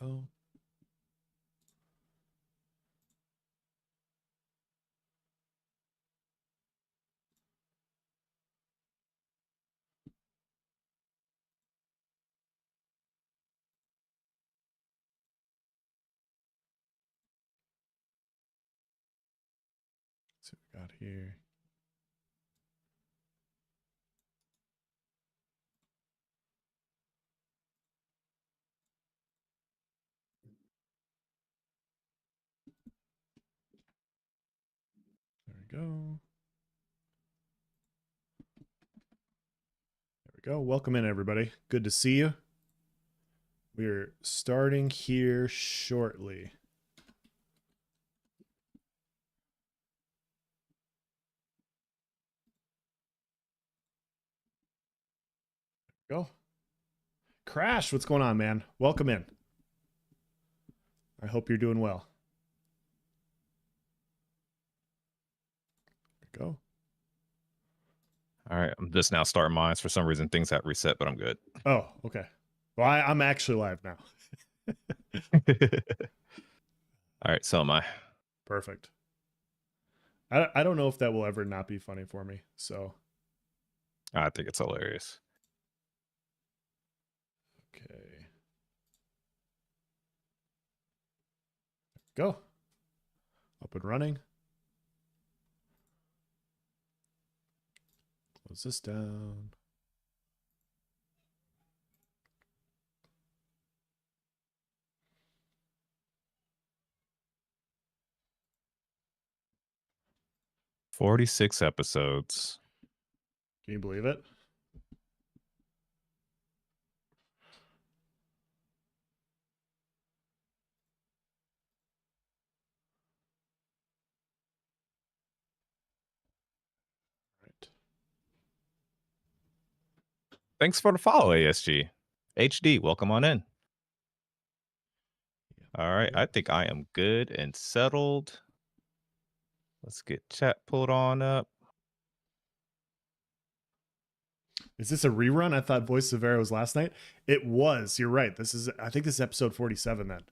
Go. Let's see what we got here. There we go. There we go. Welcome in, everybody. Good to see you. We're starting here shortly. There we go. Crash, what's going on, man? Welcome in. I hope you're doing well. There we go. All right, I'm just now starting mine. For some reason, things got reset, but I'm good. Oh, okay. Well, I'm actually live now. All right, so am I. Perfect. I don't know if that will ever not be funny for me, so. I think it's hilarious. Okay. Go. Up and running. Close this down. "46 episodes. Can you believe it? Right. Thanks for the follow, ASG. HD, welcome on in. All right, I think I am good and settled. Let's get chat pulled on up. Is this a rerun? I thought Voices of Verra was last night. It was. You're right. I think this is episode 47 then.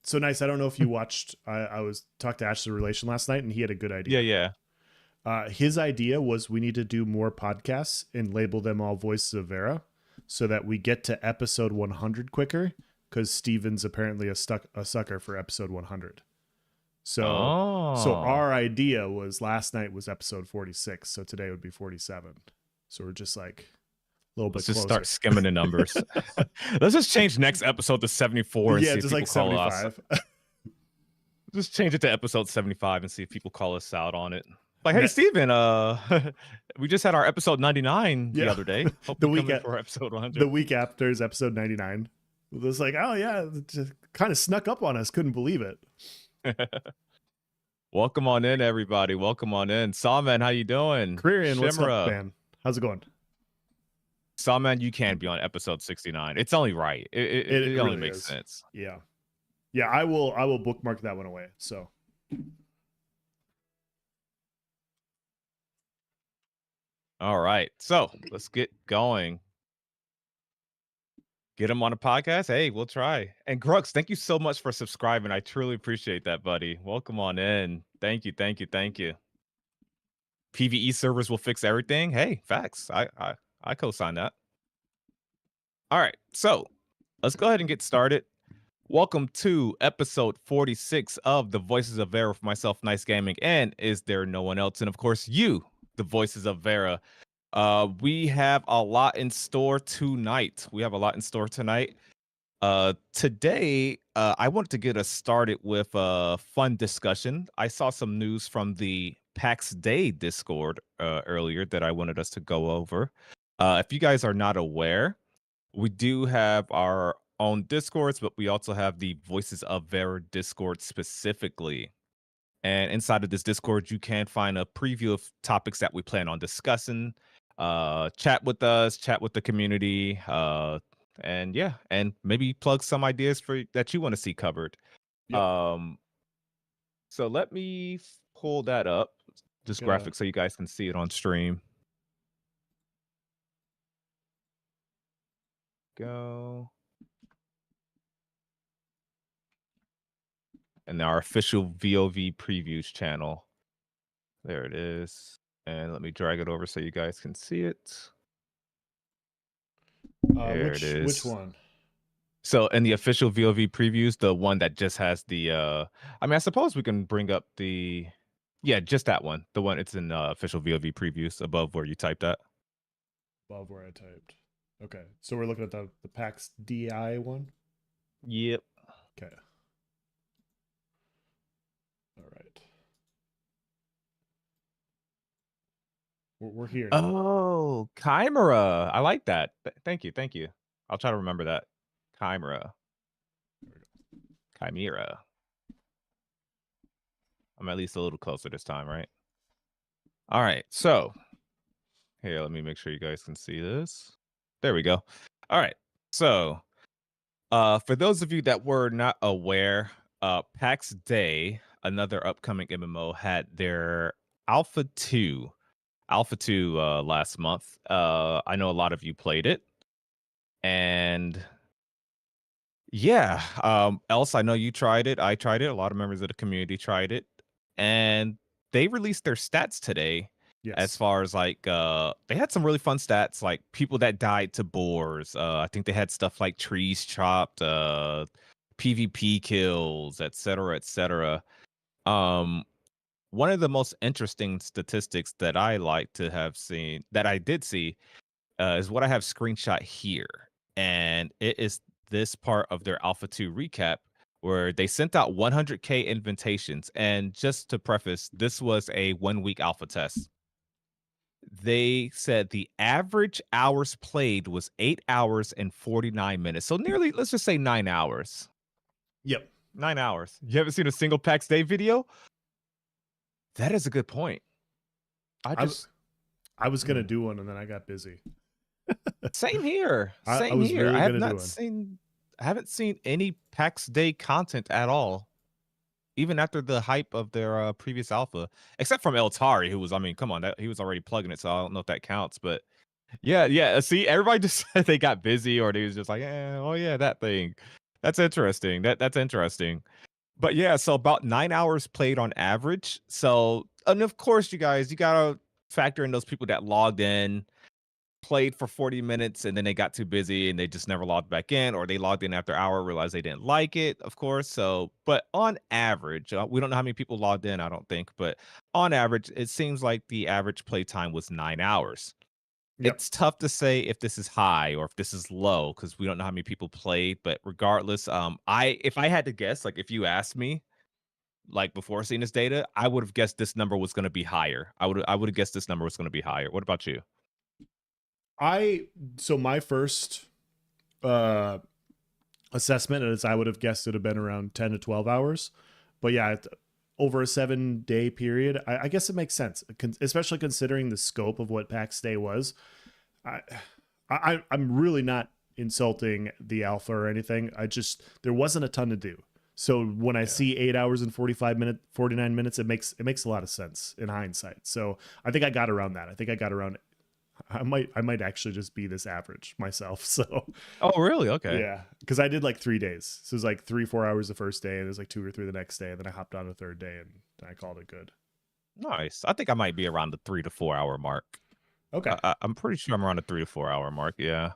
So Nyce. I don't know if you watched. I was talked to Ashley Relation last night, and he had a good idea. Yeah. His idea was we need to do more podcasts and label them all Voices of Verra, so that we get to episode 100 quicker. Because Steven's apparently a sucker for episode 100. So our idea was last night was episode 46. So today would be 47. So we're just like a little bit closer. Let's just start skimming the numbers. Let's just change next episode to 74 and see if people like 75. Call us. Just change it to episode 75 and see if people call us out on it. Like, hey, Steven, we just had our episode 99 the other day. Hope the week for episode 100. The week after is episode 99. It was like, oh yeah, it just kind of snuck up on us. Couldn't believe it. Welcome on in, everybody. Welcome on in. Sawman, how you doing? Korean, what's up, man? How's it going? Sawman, you can be on episode 69. It's only right. It really only makes sense. Yeah. I will bookmark that one away. So. All right. So let's get going. Get him on a podcast. Hey, we'll try. And Grux, thank you so much for subscribing. I truly appreciate that, buddy. Welcome on in. Thank you. PvE servers will fix everything. Hey, facts. I co-sign that. All right. So let's go ahead and get started. Welcome to episode 46 of the Voices of Verra with myself, Nyce Gaming, and Is There No One Else? And of course, you, the Voices of Verra. We have a lot in store tonight. Today, I wanted to get us started with a fun discussion. I saw some news from the PAX Day Discord earlier that I wanted us to go over. If you guys are not aware, we do have our own Discords, but we also have the Voices of Verra Discord specifically. And inside of this Discord, you can find a preview of topics that we plan on discussing. Chat with us, chat with the community, and maybe plug some ideas that you want to see covered. Yep. So let me pull that up, this graphic, so you guys can see it on stream. Go. in our official VOV previews channel. There it is. And let me drag it over so you guys can see it. There it Which is. one? So in the official VOV previews, the one that just has the I mean, I suppose we can bring up the yeah, just that one. The one it's in official VOV previews above where you typed that. Above where I typed. Okay, so we're looking at the PAX DI one. Yep. Okay. All right. We're here now. Oh, Chimera. I like that. Thank you. Thank you. I'll try to remember that. Chimera. Chimera. I'm at least a little closer this time, right? All right. So here, let me make sure you guys can see this. There we go. All right. So for those of you that were not aware, PAX Day, another upcoming MMO, had their Alpha 2 last month. I know a lot of you played it. And yeah, Else, I know you tried it. I tried it. A lot of members of the community tried it. And they released their stats today. Yes. As far as like they had some really fun stats, like people that died to boars. I think they had stuff like trees chopped, PvP kills, etc., etc. One of the most interesting statistics that I like to have seen, that I did see, is what I have screenshot here. And it is this part of their Alpha 2 recap where they sent out 100K invitations. And just to preface, this was a 1 week alpha test. They said the average hours played was 8 hours and 49 minutes. So nearly, let's just say 9 hours. Yep. 9 hours. You haven't seen a single PAX Day video? That is a good point. I was gonna do one and then I got busy. Same here. Same I was here. really I have gonna do not one. seen. I haven't seen any PAX Day content at all, even after the hype of their previous alpha, except from Eltari, who was, I mean, come on, he was already plugging it, so I don't know if that counts. But yeah. See, everybody just said they got busy, or they was just like, oh yeah, that thing. That's interesting. That's interesting. But yeah, so about 9 hours played on average. So, and of course, you guys, you gotta factor in those people that logged in, played for 40 minutes, and then they got too busy and they just never logged back in, or they logged in after an hour, realized they didn't like it, of course. So, but on average, we don't know how many people logged in, I don't think, but on average, it seems like the average play time was 9 hours. Yep. It's tough to say if this is high or if this is low because we don't know how many people played. But regardless, if I had to guess, like if you asked me, like before seeing this data, I would have guessed this number was going to be higher. I would have guessed this number was going to be higher. What about you? So my first assessment is I would have guessed it would have been around 10 to 12 hours. But yeah, over a 7-day period, I guess it makes sense, especially considering the scope of what PAX Day was. I'm really not insulting the alpha or anything. There wasn't a ton to do. So when I see 8 hours and 49 minutes, it makes a lot of sense in hindsight. So I think I got around that. I think I got around. I might actually just be this average myself. So. Oh, really? Okay. Yeah, because I did like 3 days. So it was like 3-4 hours the first day, and it was like 2 or 3 the next day, and then I hopped on the third day, and I called it good. Nice. I think I might be around the 3 to 4 hour mark. Okay. I'm pretty sure I'm around the 3 to 4 hour mark. Yeah.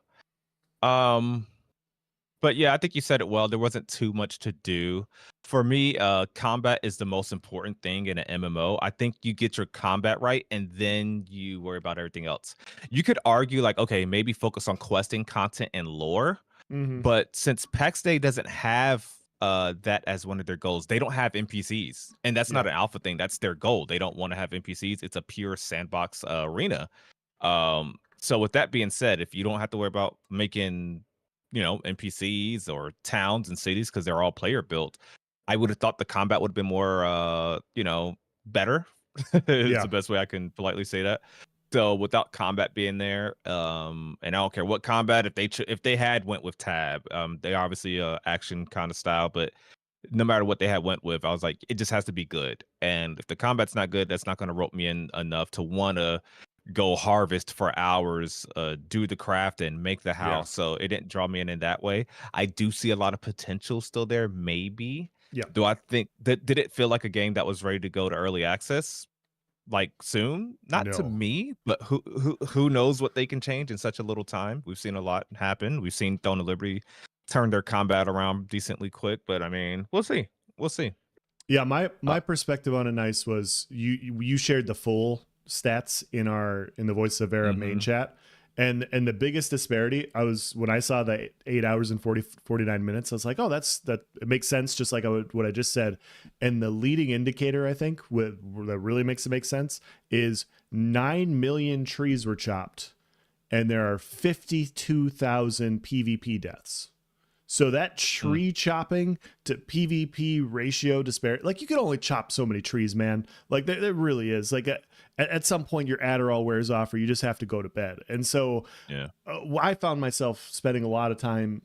But yeah, I think you said it well. There wasn't too much to do. For me, combat is the most important thing in an MMO. I think you get your combat right, and then you worry about everything else. You could argue, like, okay, maybe focus on questing, content, and lore. Mm-hmm. But since PAX Day doesn't have that as one of their goals, they don't have NPCs. And that's not an alpha thing. That's their goal. They don't want to have NPCs. It's a pure sandbox arena. So with that being said, if you don't have to worry about making NPCs or towns and cities because they're all player built, I would have thought the combat would have been more better. Is the best way I can politely say that. So without combat being there, and I don't care what combat, if they had went with tab, they obviously action kind of style, but no matter what they had went with, I was like, it just has to be good. And if the combat's not good, that's not going to rope me in enough to want to go harvest for hours, do the craft and make the house. So it didn't draw me in that way. I do see a lot of potential still there, maybe. Yeah. Do I think that did it feel like a game that was ready to go to early access like soon? Not to No. me, but who knows what they can change in such a little time. We've seen a lot happen. We've seen Throne of Liberty turn their combat around decently quick, but I mean, we'll see. We'll see. Yeah, Uh, my perspective on it, Nyce, was you shared the full stats in the Voices of Verra main mhm. chat, and the biggest disparity I was when I saw the 8 hours and 49 minutes, I was like, oh, that it makes sense, just like what I just said. And the leading indicator, I think, that really makes it make sense is 9 million trees were chopped, and there are 52,000 PvP deaths. So that Mm, tree chopping to PvP ratio disparity, like you can only chop so many trees, man. Like there really is. Like at some point your Adderall wears off, or you just have to go to bed. And so yeah. I found myself spending a lot of time,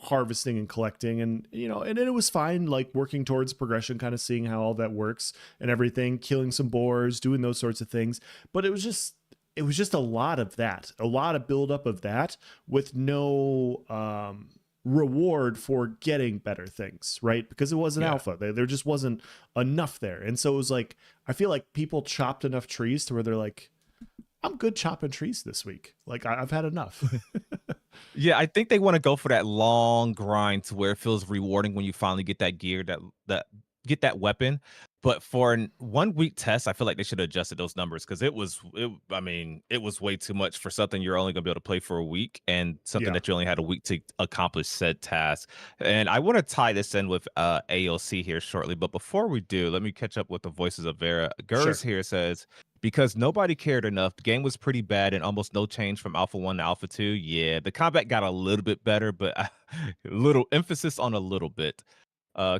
harvesting and collecting, and and it was fine, like working towards progression, kind of seeing how all that works and everything, killing some boars, doing those sorts of things. But it was just a lot of that, a lot of buildup of that with no reward for getting better things, right? Because it was an Yeah. alpha. There just wasn't enough there. And so it was like, I feel like people chopped enough trees to where they're like, I'm good chopping trees this week. Like I've had enough. Yeah, I think they wanna go for that long grind to where it feels rewarding when you finally get that gear, that get that weapon, but for an 1-week test, I feel like they should have adjusted those numbers because I mean, it was way too much for something you're only gonna be able to play for a week and something Yeah, that you only had a week to accomplish said task, and I wanna tie this in with, AOC here shortly, but before we do, let me catch up with the Voices of Vera. Gers sure. here says, because nobody cared enough. The game was pretty bad and almost no change from Alpha 1 to Alpha 2. Yeah, the combat got a little bit better, but a little emphasis on a little bit.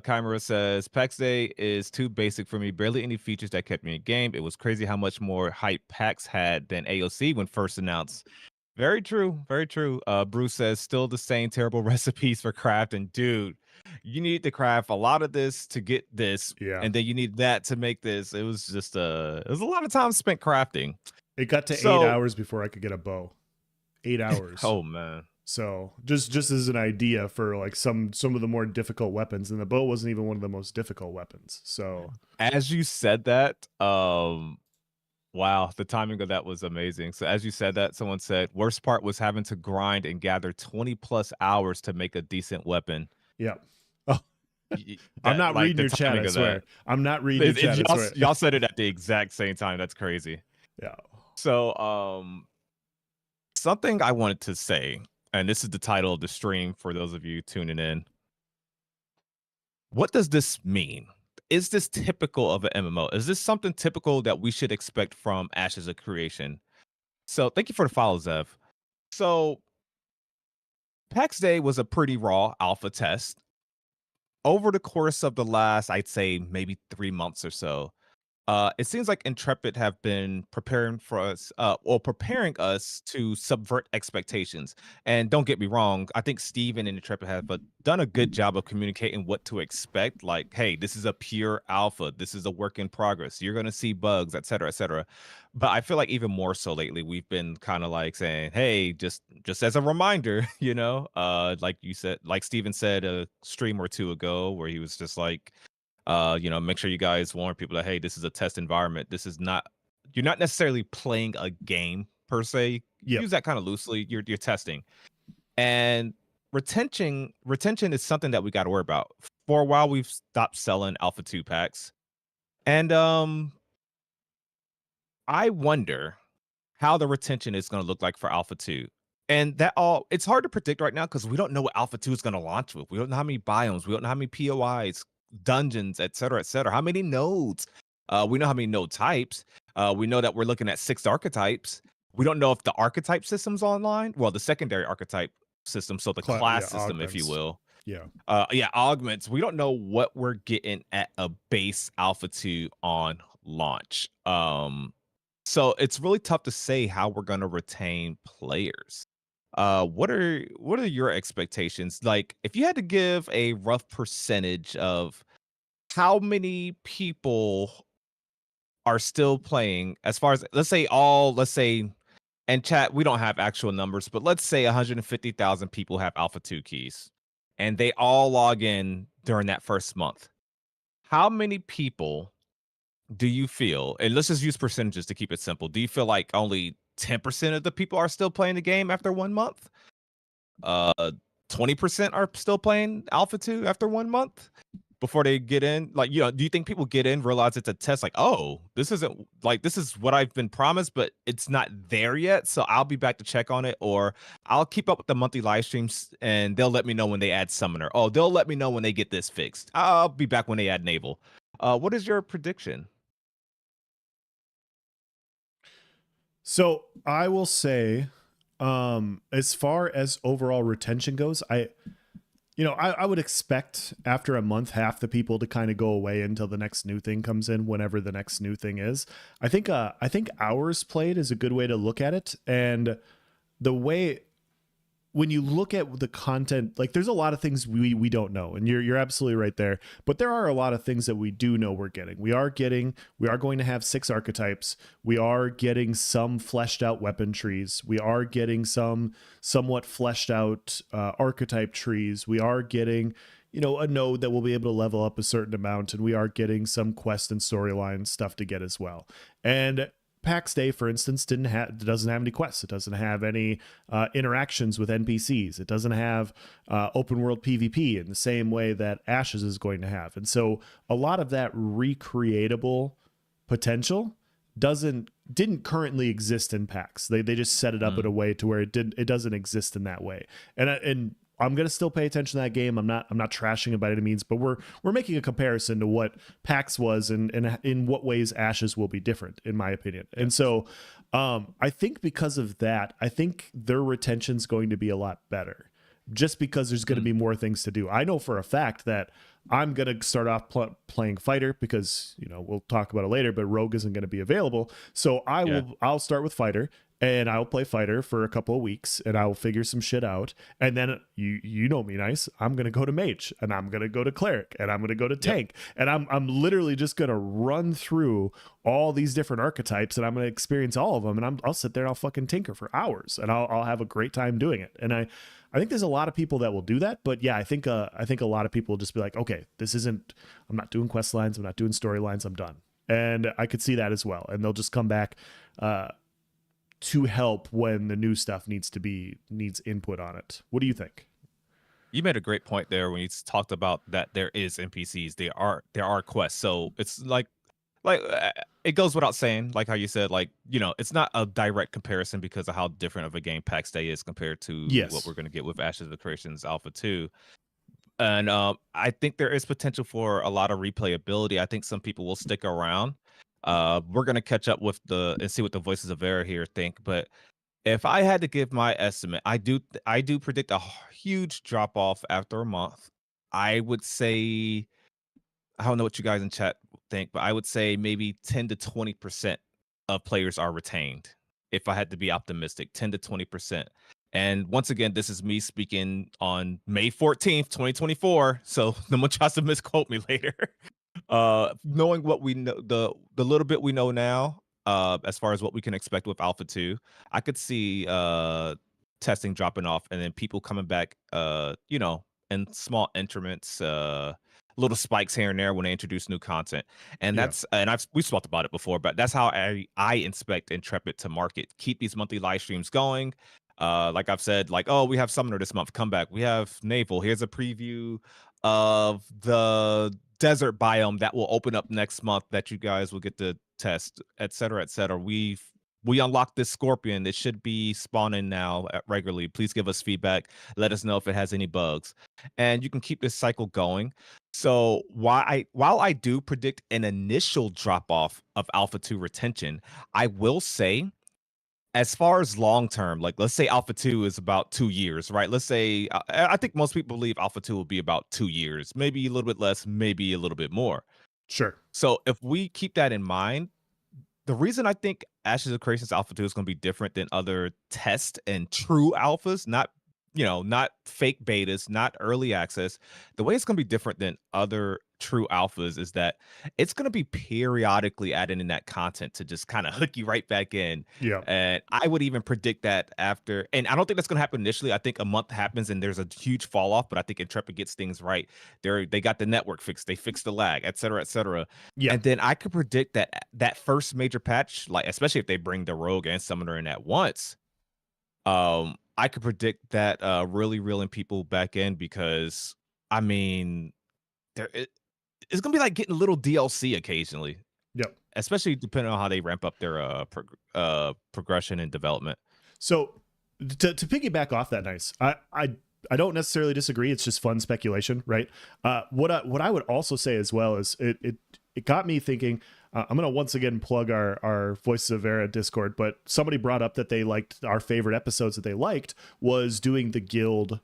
Chimera says, PAX Day is too basic for me. Barely any features that kept me in game. It was crazy how much more hype PAX had than AOC when first announced. Very true. Very true. Bruce says, still the same terrible recipes for crafting. Dude, you need to craft a lot of this to get this, Yeah. and then you need that to make this. It was a lot of time spent crafting. It got to eight So, hours before I could get a bow. 8 hours. oh man. So just as an idea for like some of the more difficult weapons, and the bow wasn't even one of the most difficult weapons. So As you said that, wow, the timing of that was amazing. So as you said that, someone said, worst part was having to grind and gather 20 plus hours to make a decent weapon. yeah. Oh, I'm That not like reading the your chat, timing I of that. swear. I'm not reading your chat, I swear. Y'all said it at the exact same time. That's crazy. Yeah. So, something I wanted to say, and this is the title of the stream for those of you tuning in. What does this mean? Is this typical of an MMO? Is this something typical that we should expect from Ashes of Creation? So, thank you for the follow, Zev. So, PAX Day was a pretty raw alpha test. Over the course of the last, I'd say maybe 3 months or so, it seems like Intrepid have been preparing for us, or preparing us to subvert expectations. And don't get me wrong, I think Steven and Intrepid have done a good job of communicating what to expect. Like, hey, this is a pure alpha. This is a work in progress. You're gonna see bugs, et cetera, et cetera. But I feel like even more so lately, we've been kind of like saying, hey, just as a reminder, like you said, like Steven said a stream or two ago, where he was just like, make sure you guys warn people that, hey, this is a test environment. This is not, you're not necessarily playing a game per se. Yep. Use that kind of loosely. You're testing. And retention is something that we got to worry about. For a while, we've stopped selling Alpha 2 packs. And I wonder how the retention is going to look like for Alpha 2. And it's hard to predict right now because we don't know what Alpha 2 is going to launch with. We don't know how many biomes, we don't know how many POIs, dungeons, et cetera, how many nodes. We know how many node types. We know that we're looking at 6 archetypes. We don't know if the archetype system's online. Well, the secondary archetype system, so the class Yeah, system, if you augments. will. Yeah. Yeah, augments. We don't know what we're getting at a base Alpha 2 on launch. So it's really tough to say how we're going to retain players. What are your expectations? Like, if you had to give a rough percentage of how many people are still playing, as far as let's say, and chat, we don't have actual numbers, but let's say 150,000 people have Alpha 2 keys, and they all log in during that first month. how many people do you feel, and let's just use percentages to keep it simple. Do you feel like only 10% of the people are still playing the game after 1 month? Uh, 20% are still playing Alpha 2 after 1 month before they get in? Like, do you think people get in, realize it's a test, like, "Oh, this isn't like, this is what I've been promised, but it's not there yet, so I'll be back to check on it," or, "I'll keep up with the monthly live streams, and they'll let me know when they add Summoner. Oh, they'll let me know when they get this fixed. I'll be back when they add Naval." What is your prediction? So I will say, as far as overall retention goes, I would expect after a month, half the people to kind of go away until the next new thing comes in, whenever the next new thing is. I think hours played is a good way to look at it. And the way, when you look at the content, like there's a lot of things we don't know, and you're absolutely right there. But there are a lot of things that we do know we're getting. We are going to have 6 archetypes. We are getting some fleshed out weapon trees. We are getting some somewhat fleshed out archetype trees. We are getting a node that will be able to level up a certain amount, and we are getting some quest and storyline stuff to get as well. And PAX Day, for instance, doesn't have any quests. It doesn't have any interactions with NPCs. It doesn't have open world PvP in the same way that Ashes is going to have. And so a lot of that recreatable potential didn't currently exist in PAX. They just set it up in a way to where it doesn't exist in that way. And I'm gonna still pay attention to that game. I'm not trashing it by any means, but we're making a comparison to what PAX was, and in what ways Ashes will be different, in my opinion. And so I think because of that, I think their retention's going to be a lot better, just because there's going to be more things to do. I know for a fact that I'm going to start off playing fighter, because we'll talk about it later, but rogue isn't going to be available. So I'll start with fighter, and I'll play fighter for a couple of weeks, and I'll figure some shit out. And then you know me, Nyce, I'm going to go to mage, and I'm going to go to cleric, and I'm going to go to tank. And I'm literally just going to run through all these different archetypes, and I'm going to experience all of them. And I'll sit there and I'll fucking tinker for hours, and I'll have a great time doing it. And I think there's a lot of people that will do that, but yeah, I think a lot of people will just be like, okay, I'm not doing quest lines, I'm not doing storylines, I'm done. And I could see that as well. And they'll just come back to help when the new stuff needs input on it. What do you think? You made a great point there when you talked about that there is NPCs, there are quests. So it's like it goes without saying, like how you said, like, it's not a direct comparison because of how different of a game PAX Day is compared to what we're going to get with Ashes of the Creations Alpha 2. And I think there is potential for a lot of replayability. I think some people will stick around. We're going to catch up with and see what the Voices of Verra here think. But if I had to give my estimate, I do predict a huge drop off after a month. I would say, I don't know what you guys in chat think, but I would say maybe 10 to 20% of players are retained. If I had to be optimistic, 10 to 20%. And once again, this is me speaking on May 14th, 2024. So no one tries to misquote me later. Knowing what we know, the little bit we know now, as far as what we can expect with Alpha 2, I could see testing dropping off, and then people coming back, in small increments, little spikes here and there when they introduce new content. And we've talked about it before, but that's how I expect Intrepid to market. Keep these monthly live streams going. Like I've said, like, oh, we have Summoner this month, come back. We have Naval. Here's a preview of the desert biome that will open up next month that you guys will get to test, et cetera, et cetera. We unlocked this scorpion. It should be spawning now regularly. Please give us feedback. Let us know if it has any bugs. And you can keep this cycle going. So while I do predict an initial drop off of Alpha 2 retention, I will say, as far as long term, like let's say Alpha 2 is about 2 years, right? Let's say I think most people believe Alpha 2 will be about 2 years, maybe a little bit less, maybe a little bit more. Sure. So if we keep that in mind, the reason I think Ashes of Creations Alpha 2 is going to be different than other test and true alphas, not not fake betas, not early access. The way it's going to be different than other true alphas is that it's going to be periodically adding in that content to just kind of hook you right back in. Yeah. And I would even predict that after, and I don't think that's going to happen initially. I think a month happens and there's a huge fall off, but I think Intrepid gets things right. They got the network fixed, they fixed the lag, et cetera, et cetera. Yeah. And then I could predict that first major patch, like especially if they bring the rogue and summoner in at once, I could predict that really reeling people back in because I mean, it's gonna be like getting a little DLC occasionally, Yep. especially depending on how they ramp up their progression and development. So to piggyback off that, Nyce, I don't necessarily disagree. It's just fun speculation, right? What I would also say as well is it got me thinking. I'm gonna once again plug our Voices of Verra Discord, but somebody brought up that they liked our favorite episodes that they liked was doing the guild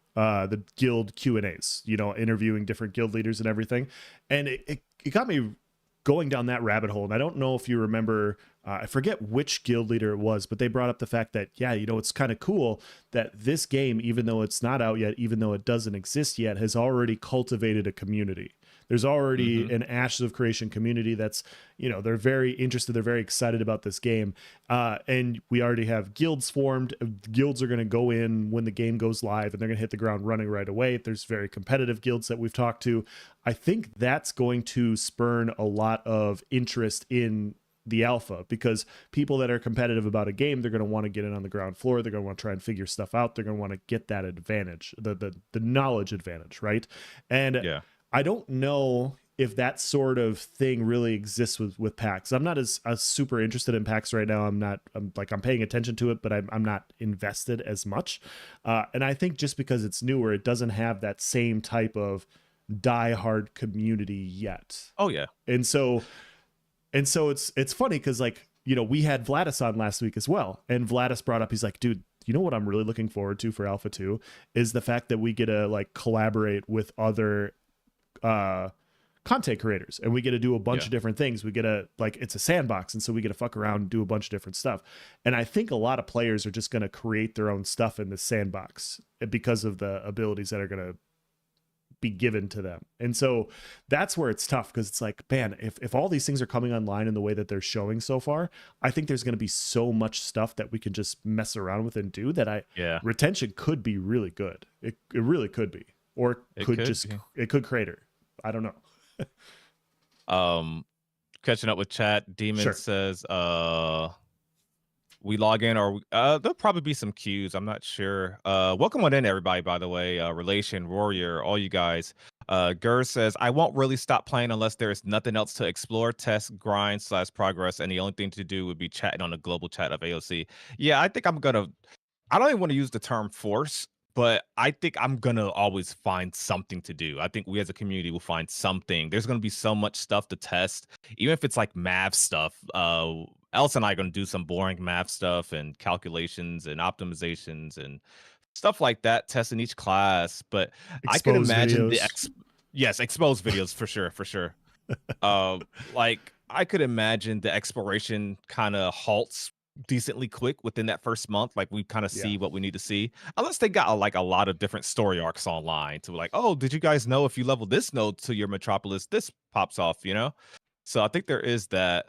Q&As, interviewing different guild leaders and everything, and it got me going down that rabbit hole. And I don't know if you remember, I forget which guild leader it was, but they brought up the fact that, it's kind of cool that this game, even though it's not out yet, even though it doesn't exist yet, has already cultivated a community. There's already an Ashes of Creation community that's, they're very interested. They're very excited about this game. And we already have guilds formed. Guilds are going to go in when the game goes live and they're going to hit the ground running right away. There's very competitive guilds that we've talked to. I think that's going to spurn a lot of interest in the alpha, because people that are competitive about a game, they're going to want to get in on the ground floor. They're going to want to try and figure stuff out. They're going to want to get that advantage, the knowledge advantage. Right. And Yeah. I don't know if that sort of thing really exists with PAX. I'm not as super interested in PAX right now. I'm paying attention to it, but I'm not invested as much. And I think just because it's newer, it doesn't have that same type of diehard community yet. Oh yeah. And so it's funny because we had Vladis on last week as well. And Vladis brought up, he's like, dude, you know what I'm really looking forward to for Alpha 2 is the fact that we get to collaborate with other content creators, and we get to do a bunch of different things. We get to it's a sandbox, and so we get to fuck around and do a bunch of different stuff. And I think a lot of players are just going to create their own stuff in the sandbox because of the abilities that are going to be given to them. And so that's where it's tough, because it's like, man, if all these things are coming online in the way that they're showing so far, I think there's going to be so much stuff that we can just mess around with and do that retention could be really good. It really could be, or it could crater. I don't know. Catching up with chat, Demon says we log in, or there'll probably be some queues. I'm not sure. Welcome on in, everybody, by the way. Relation, Warrior, all you guys. Gur says, I won't really stop playing unless there is nothing else to explore, test, grind / progress, and the only thing to do would be chatting on the global chat of AOC. Yeah, I think I don't even want to use the term force, but I think I'm going to always find something to do. I think we as a community will find something. There's going to be so much stuff to test, even if it's like math stuff. Elsa and I are going to do some boring math stuff and calculations and optimizations and stuff like that, testing each class. But I can imagine exposed videos for sure. I could imagine the exploration kind of halts decently quick within that first month. Like we kind of see what we need to see, unless they got a lot of different story arcs online to oh, did you guys know if you level this node to your metropolis, this pops off, So I think there is that.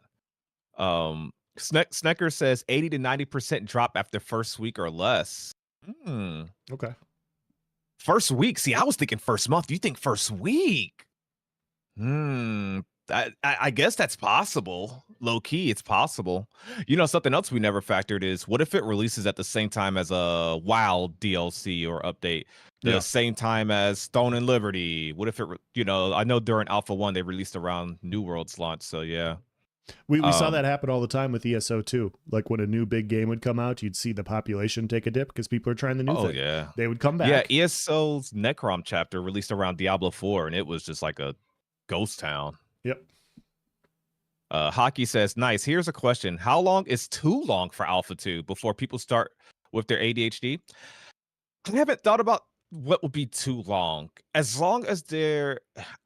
Snecker says 80 to 90% drop after first week or less. Okay. First week. See, I was thinking first month. You think first week? I guess that's possible. Low key, it's possible. Something else we never factored is, what if it releases at the same time as a WoW DLC or update, the same time as Stone and Liberty? What if it, I know during Alpha 1 they released around New World's launch, so yeah. We saw that happen all the time with ESO too. Like when a new big game would come out, you'd see the population take a dip because people are trying the new thing. Oh yeah, they would come back. Yeah, ESO's Necrom chapter released around Diablo 4, and it was just like a ghost town. Yep. Hockey says, nice. Here's a question. How long is too long for Alpha 2 before people start with their ADHD? I haven't thought about what would be too long. As long as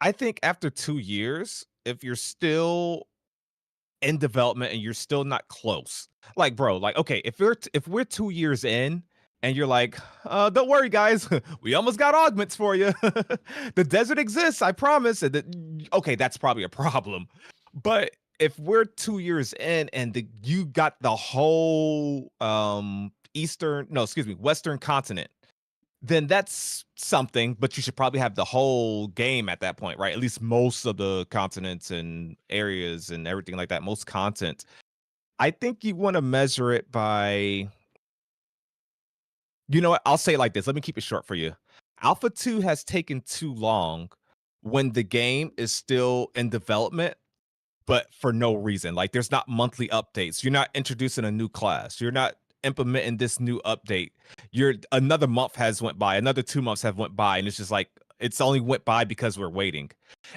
I think after 2 years, if you're still in development and you're still not close, okay, if we're 2 years in and you're like, don't worry, guys, we almost got augments for you. The desert exists, I promise. Okay, that's probably a problem. But if we're 2 years in and you got the whole Western continent, then that's something, but you should probably have the whole game at that point, right? At least most of the continents and areas and everything like that, most content. I think you want to measure it by, you know what? I'll say it like this. Let me keep it short for you. Alpha 2 has taken too long when the game is still in development, but for no reason. Like there's not monthly updates. You're not introducing a new class. You're not implementing this new update. You're another month has went by, another 2 months have went by, and it's just like it's only went by because we're waiting.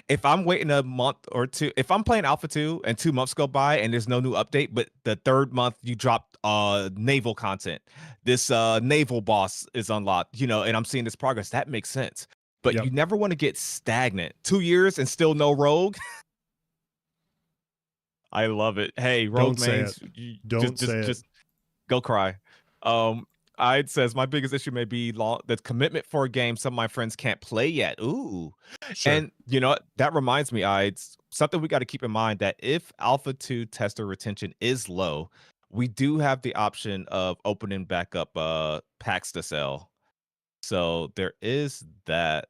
If I'm waiting a month or two, if I'm playing Alpha 2 and 2 months go by and there's no new update, but the third month you dropped naval content, this naval boss is unlocked, and I'm seeing this progress, that makes sense. But Yep. you never want to get stagnant. 2 years and still no rogue. I love it. Hey, rogue Don't say mains, it. Don't say it. just go cry. Ide says my biggest issue may be the commitment for a game some of my friends can't play yet. Ooh. Sure. And you know what? That reminds me, Ides, something we got to keep in mind that if Alpha 2 tester retention is low, we do have the option of opening back up packs to sell. So there is that.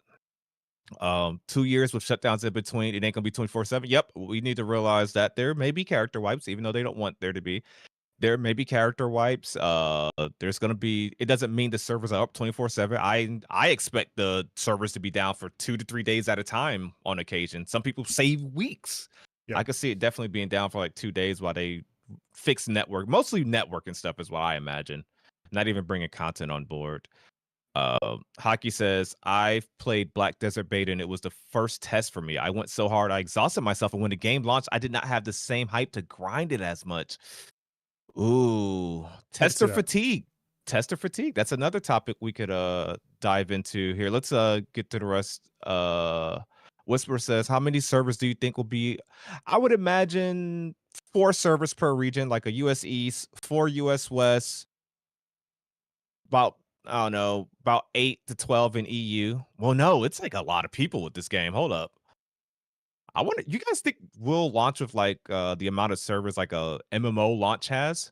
2 years with shutdowns in between, it ain't gonna be 24/7. Yep, we need to realize that there may be character wipes, even though they don't want there to be. There may be character wipes. There's gonna be. It doesn't mean the servers are up 24/7. I expect the servers to be down for 2 to 3 days at a time on occasion. Some people save weeks. Yep. I could see it definitely being down for like 2 days while they fix network, mostly network and stuff is what I imagine. Not even bringing content on board. Hockey says, I've played Black Desert Beta and it was the first test for me. I went so hard, I exhausted myself. And when the game launched, I did not have the same hype to grind it as much. Ooh, tester fatigue. Tester fatigue. That's another topic we could dive into here. Let's get to the rest. Whisper says, how many servers do you think will be? I would imagine 4 servers per region, like a US East, 4 US West, about I don't know, about 8 to 12 in EU. Well, no, it's like a lot of people with this game. Hold up. I wonder, you guys think we'll launch with like the amount of servers like a MMO launch has?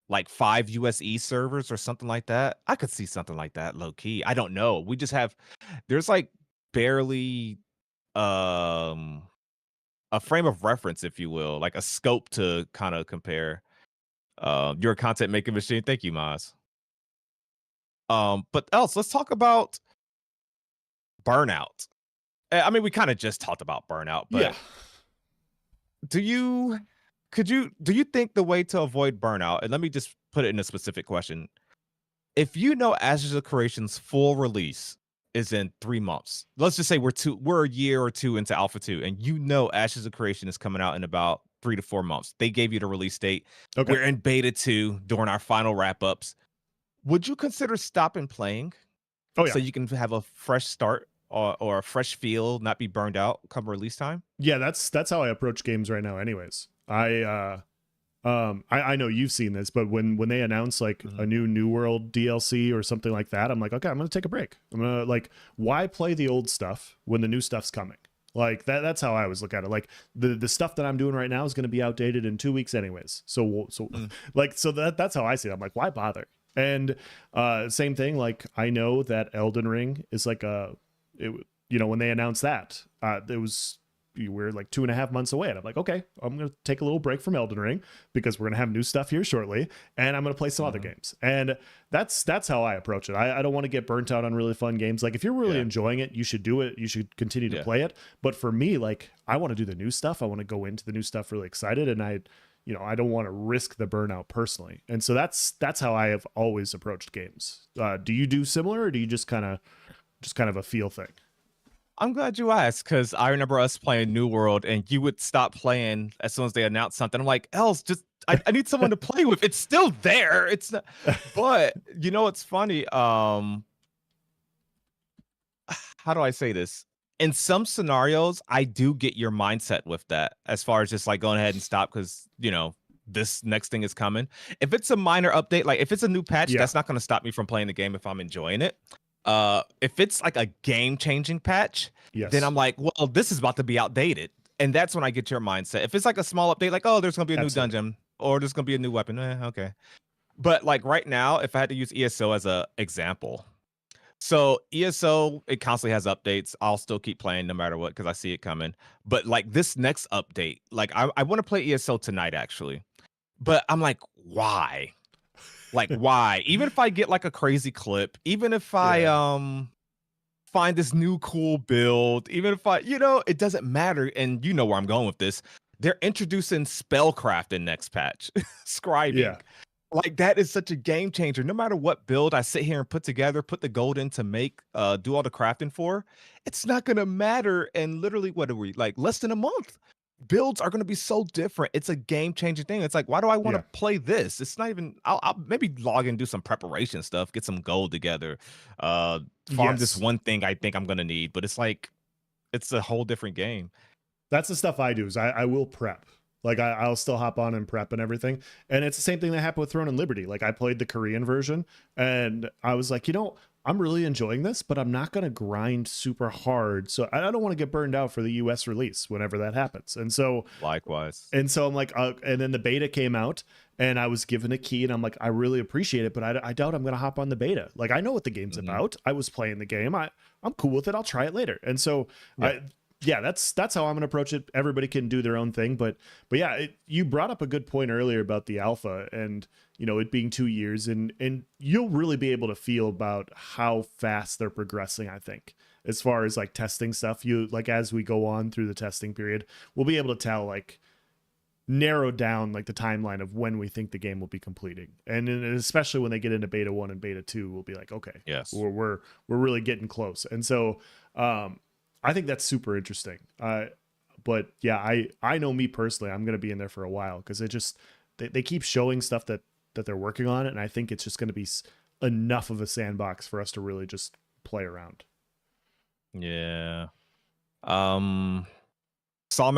Like 5 USE servers or something like that? I could see something like that low key. I don't know. We just have there's like barely a frame of reference, if you will, like a scope to kind of compare. Your content making machine. Thank you, Maz. But else, let's talk about burnout. I mean, we kind of just talked about burnout, but do you think the way to avoid burnout, and let me just put it in a specific question. If you know Ashes of Creation's full release is in 3 months, let's just say we're a year or two into Alpha 2, and you know Ashes of Creation is coming out in about 3 to 4 months. They gave you the release date. Okay. We're in beta 2 during our final wrap-ups. Would you consider stopping playing? Oh yeah. So you can have a fresh start or a fresh feel, not be burned out come release time? Yeah, that's how I approach games right now anyways. I know you've seen this, but when they announce like a new world DLC or something like that, I'm like, okay, I'm gonna take a break. I'm gonna like, why play the old stuff when the new stuff's coming? Like that's how I always look at it. Like the stuff that I'm doing right now is going to be outdated in 2 weeks anyways. So that's how I see it. I'm like, why bother? And same thing. Like I know that Elden Ring is like when they announced that, we're like 2.5 months away, and I'm like, okay, I'm gonna take a little break from Elden Ring because we're gonna have new stuff here shortly, and I'm gonna play some other games. And that's how I approach it. I don't want to get burnt out on really fun games. Like if you're really enjoying it, you should do it. You should continue to play it. But for me, like I want to do the new stuff. I want to go into the new stuff really excited, and I don't want to risk the burnout personally. And so that's how I have always approached games. Do you do similar, or do you just kind of a feel thing? I'm glad you asked, because I remember us playing New World and you would stop playing as soon as they announced something. I'm like, else, just I need someone to play with. It's still there. It's not, but you know what's funny? How do I say this? In some scenarios, I do get your mindset with that, as far as just like going ahead and stop, because this next thing is coming. If it's a minor update, like if it's a new patch, Yeah. that's not going to stop me from playing the game if I'm enjoying it. If it's like a game-changing patch, then Yes. I'm like, well, this is about to be outdated. And that's when I get your mindset. If it's like a small update, like, oh, there's gonna be a new Absolutely. dungeon or there's gonna be a new weapon, okay. But like right now, if I had to use ESO as a example, so ESO, it constantly has updates. I'll still keep playing no matter what because I see it coming. But like this next update, like I want to play ESO tonight actually. But I'm like, why? Like why? Even if I get like a crazy clip, even if I Yeah. find this new cool build, even if it doesn't matter. And you know where I'm going with this. They're introducing spellcraft in next patch, Yeah. scribing. Like that is such a game changer. No matter what build I sit here and put together, put the gold in to make, do all the crafting for, it's not gonna matter. And literally, what are we like less than a month? Builds are gonna be so different. It's a game changing thing. It's like, why do I want to Yeah. play this? It's not even. I'll maybe log in, do some preparation stuff, get some gold together, farm this Yes. one thing I think I'm gonna need. But it's like it's a whole different game. That's the stuff I do is I will prep. Like I'll still hop on and prep and everything. And it's the same thing that happened with Throne and Liberty. Like I played the Korean version and I was like, I'm really enjoying this, but I'm not going to grind super hard. So I don't want to get burned out for the US release whenever that happens. Likewise. And so I'm like, and then the beta came out and I was given a key and I'm like, I really appreciate it, but I doubt I'm going to hop on the beta. Like I know what the game's about. I was playing the game. I'm cool with it. I'll try it later. And so yeah, that's how I'm gonna approach it. Everybody can do their own thing, but yeah, you brought up a good point earlier about the alpha and it being 2 years, and you'll really be able to feel about how fast they're progressing. I think as far as like testing stuff, you like as we go on through the testing period, we'll be able to tell like narrow down like the timeline of when we think the game will be completing, and especially when they get into beta 1 and beta 2, we'll be like, okay, Yes. we're really getting close, and so I think that's super interesting. But yeah, I know me personally, I'm going to be in there for a while because they keep showing stuff that they're working on, and I think it's just going to be enough of a sandbox for us to really just play around. Yeah. Solomon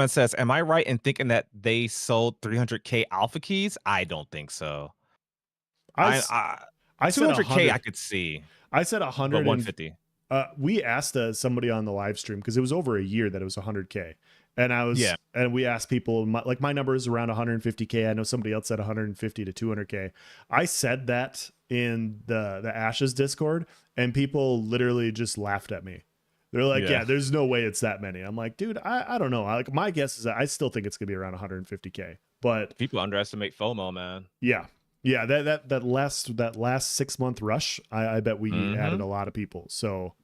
says, "Am I right in thinking that they sold 300K alpha keys? I don't think so. I said 200K 100. I could see, I said but 100 and 150. we asked somebody on the live stream because it was over a year that it was 100K, and we asked people my number is around 150K. I know somebody else said 150 to 200K. I said that in the Ashes Discord, and people literally just laughed at me. They're like, yeah, there's no way it's that many. I'm like, dude, I don't know. Like my guess is that I still think it's gonna be around 150K. But people underestimate FOMO, man. Yeah. That last 6-month rush, I bet we added a lot of people. So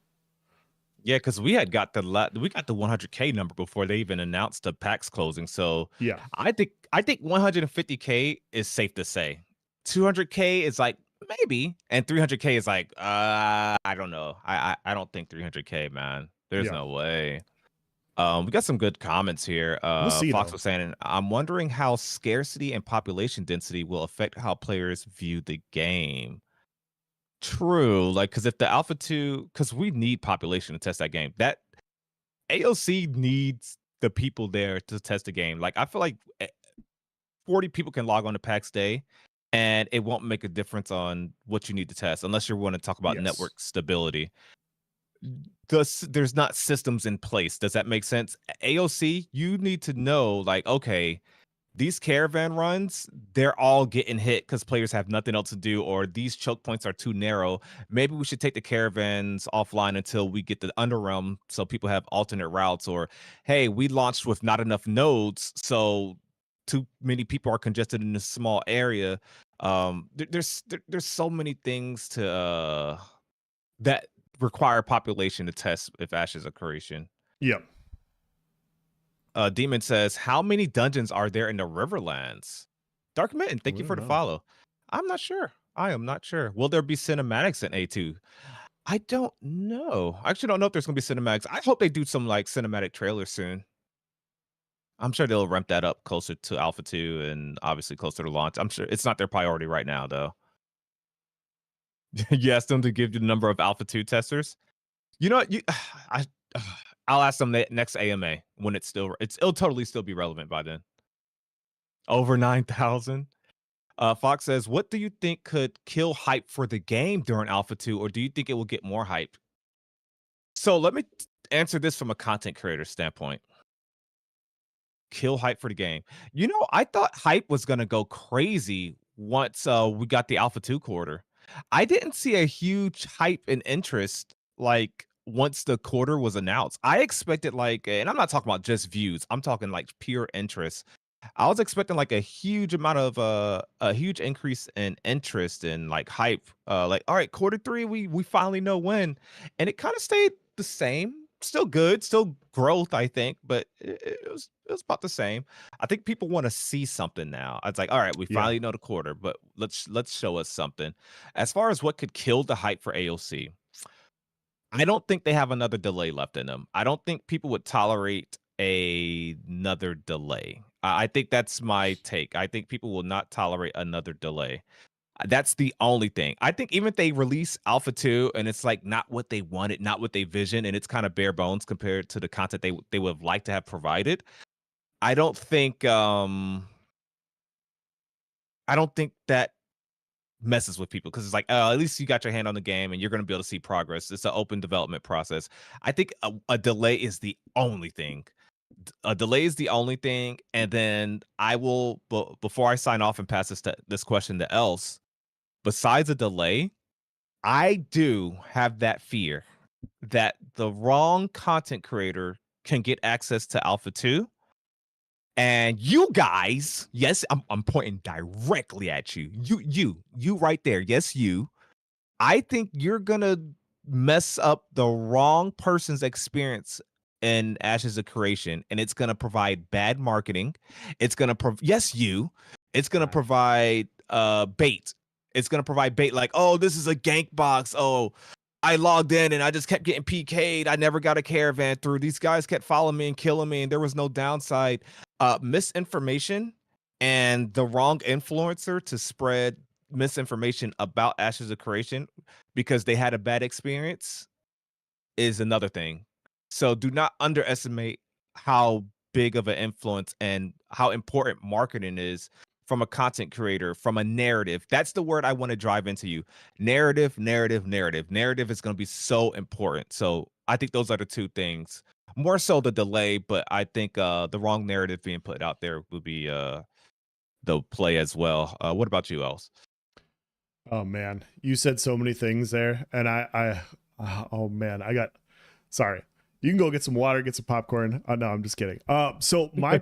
yeah, because we got the 100K number before they even announced the packs closing. So yeah, I think 150K is safe to say. 200K is like maybe, and 300K is like I don't know. I don't think 300K, man. There's no way. We got some good comments here. we'll see Fox though. was saying, I'm wondering how scarcity and population density will affect how players view the game. True, like because if the Alpha 2, because we need population to test that game. That AOC needs the people there to test the game. Like I feel like 40 people can log on to PAX Day, and it won't make a difference on what you need to test, unless you want to talk about Yes. network stability. There's not systems in place. Does that make sense? AOC, you need to know, like, okay, these caravan runs, they're all getting hit because players have nothing else to do, or these choke points are too narrow. Maybe we should take the caravans offline until we get the underrealm so people have alternate routes, or hey, we launched with not enough nodes, so too many people are congested in a small area. There's so many things to that require population to test if Ashes are creation. Yep. Demon says, "How many dungeons are there in the Riverlands?" Dark Mitten, thank We you don't for the know. follow. I'm not sure. I am not sure. Will there be cinematics in A2? I don't know. I actually don't know if there's gonna be cinematics. I hope they do some like cinematic trailers soon. I'm sure they'll ramp that up closer to Alpha 2 and obviously closer to launch. I'm sure it's not their priority right now, though. You asked them to give you the number of Alpha 2 testers. You know what? I, I'll ask them next AMA when it'll totally still be relevant by then. Over 9,000. Fox says, "What do you think could kill hype for the game during Alpha 2, or do you think it will get more hype?" So let me answer this from a content creator standpoint. Kill hype for the game. I thought hype was gonna go crazy once we got the Alpha 2 quarter. I didn't see a huge hype and interest like once the quarter was announced. I expected like, and I'm not talking about just views, I'm talking like pure interest. I was expecting like a huge amount of a huge increase in interest and like hype. Like, all right, quarter three, we finally know when. And it kind of stayed the same. Still good, still growth, I think, but it was about the same. I think people want to see something now. It's like, all right, we Yeah. finally know the quarter, but let's show us something. As far as what could kill the hype for AOC, I don't think they have another delay left in them. I don't think people would tolerate another delay. I think that's my take. I think people will not tolerate another delay. That's the only thing. I think even if they release Alpha 2 and it's like not what they wanted, not what they visioned, and it's kind of bare bones compared to the content they would have liked to have provided, I don't think that messes with people because it's like, oh, at least you got your hand on the game and you're going to be able to see progress. It's an open development process. I think a delay is the only thing. A delay is the only thing. And then I will, before I sign off and pass this question to Else, besides a delay, I do have that fear that the wrong content creator can get access to Alpha 2. And you guys, yes, I'm pointing directly at you. You right there. Yes, you. I think you're gonna mess up the wrong person's experience in Ashes of Creation, and it's gonna provide bad marketing. It's gonna yes, you. It's gonna Right. provide bait. It's gonna provide bait like, oh, this is a gank box. Oh, I logged in and I just kept getting PK'd. I never got a caravan through. These guys kept following me and killing me, and there was no downside. Misinformation and the wrong influencer to spread misinformation about Ashes of Creation because they had a bad experience is another thing. So do not underestimate how big of an influence and how important marketing is from a content creator, from a narrative. That's the word I want to drive into you. Narrative, narrative, narrative. Narrative is going to be so important. So I think those are the two things. More so the delay, but I think the wrong narrative being put out there would be the play as well. What about you, Els? Oh man, you said so many things there, and oh man, sorry. You can go get some water, get some popcorn. No, I'm just kidding. So my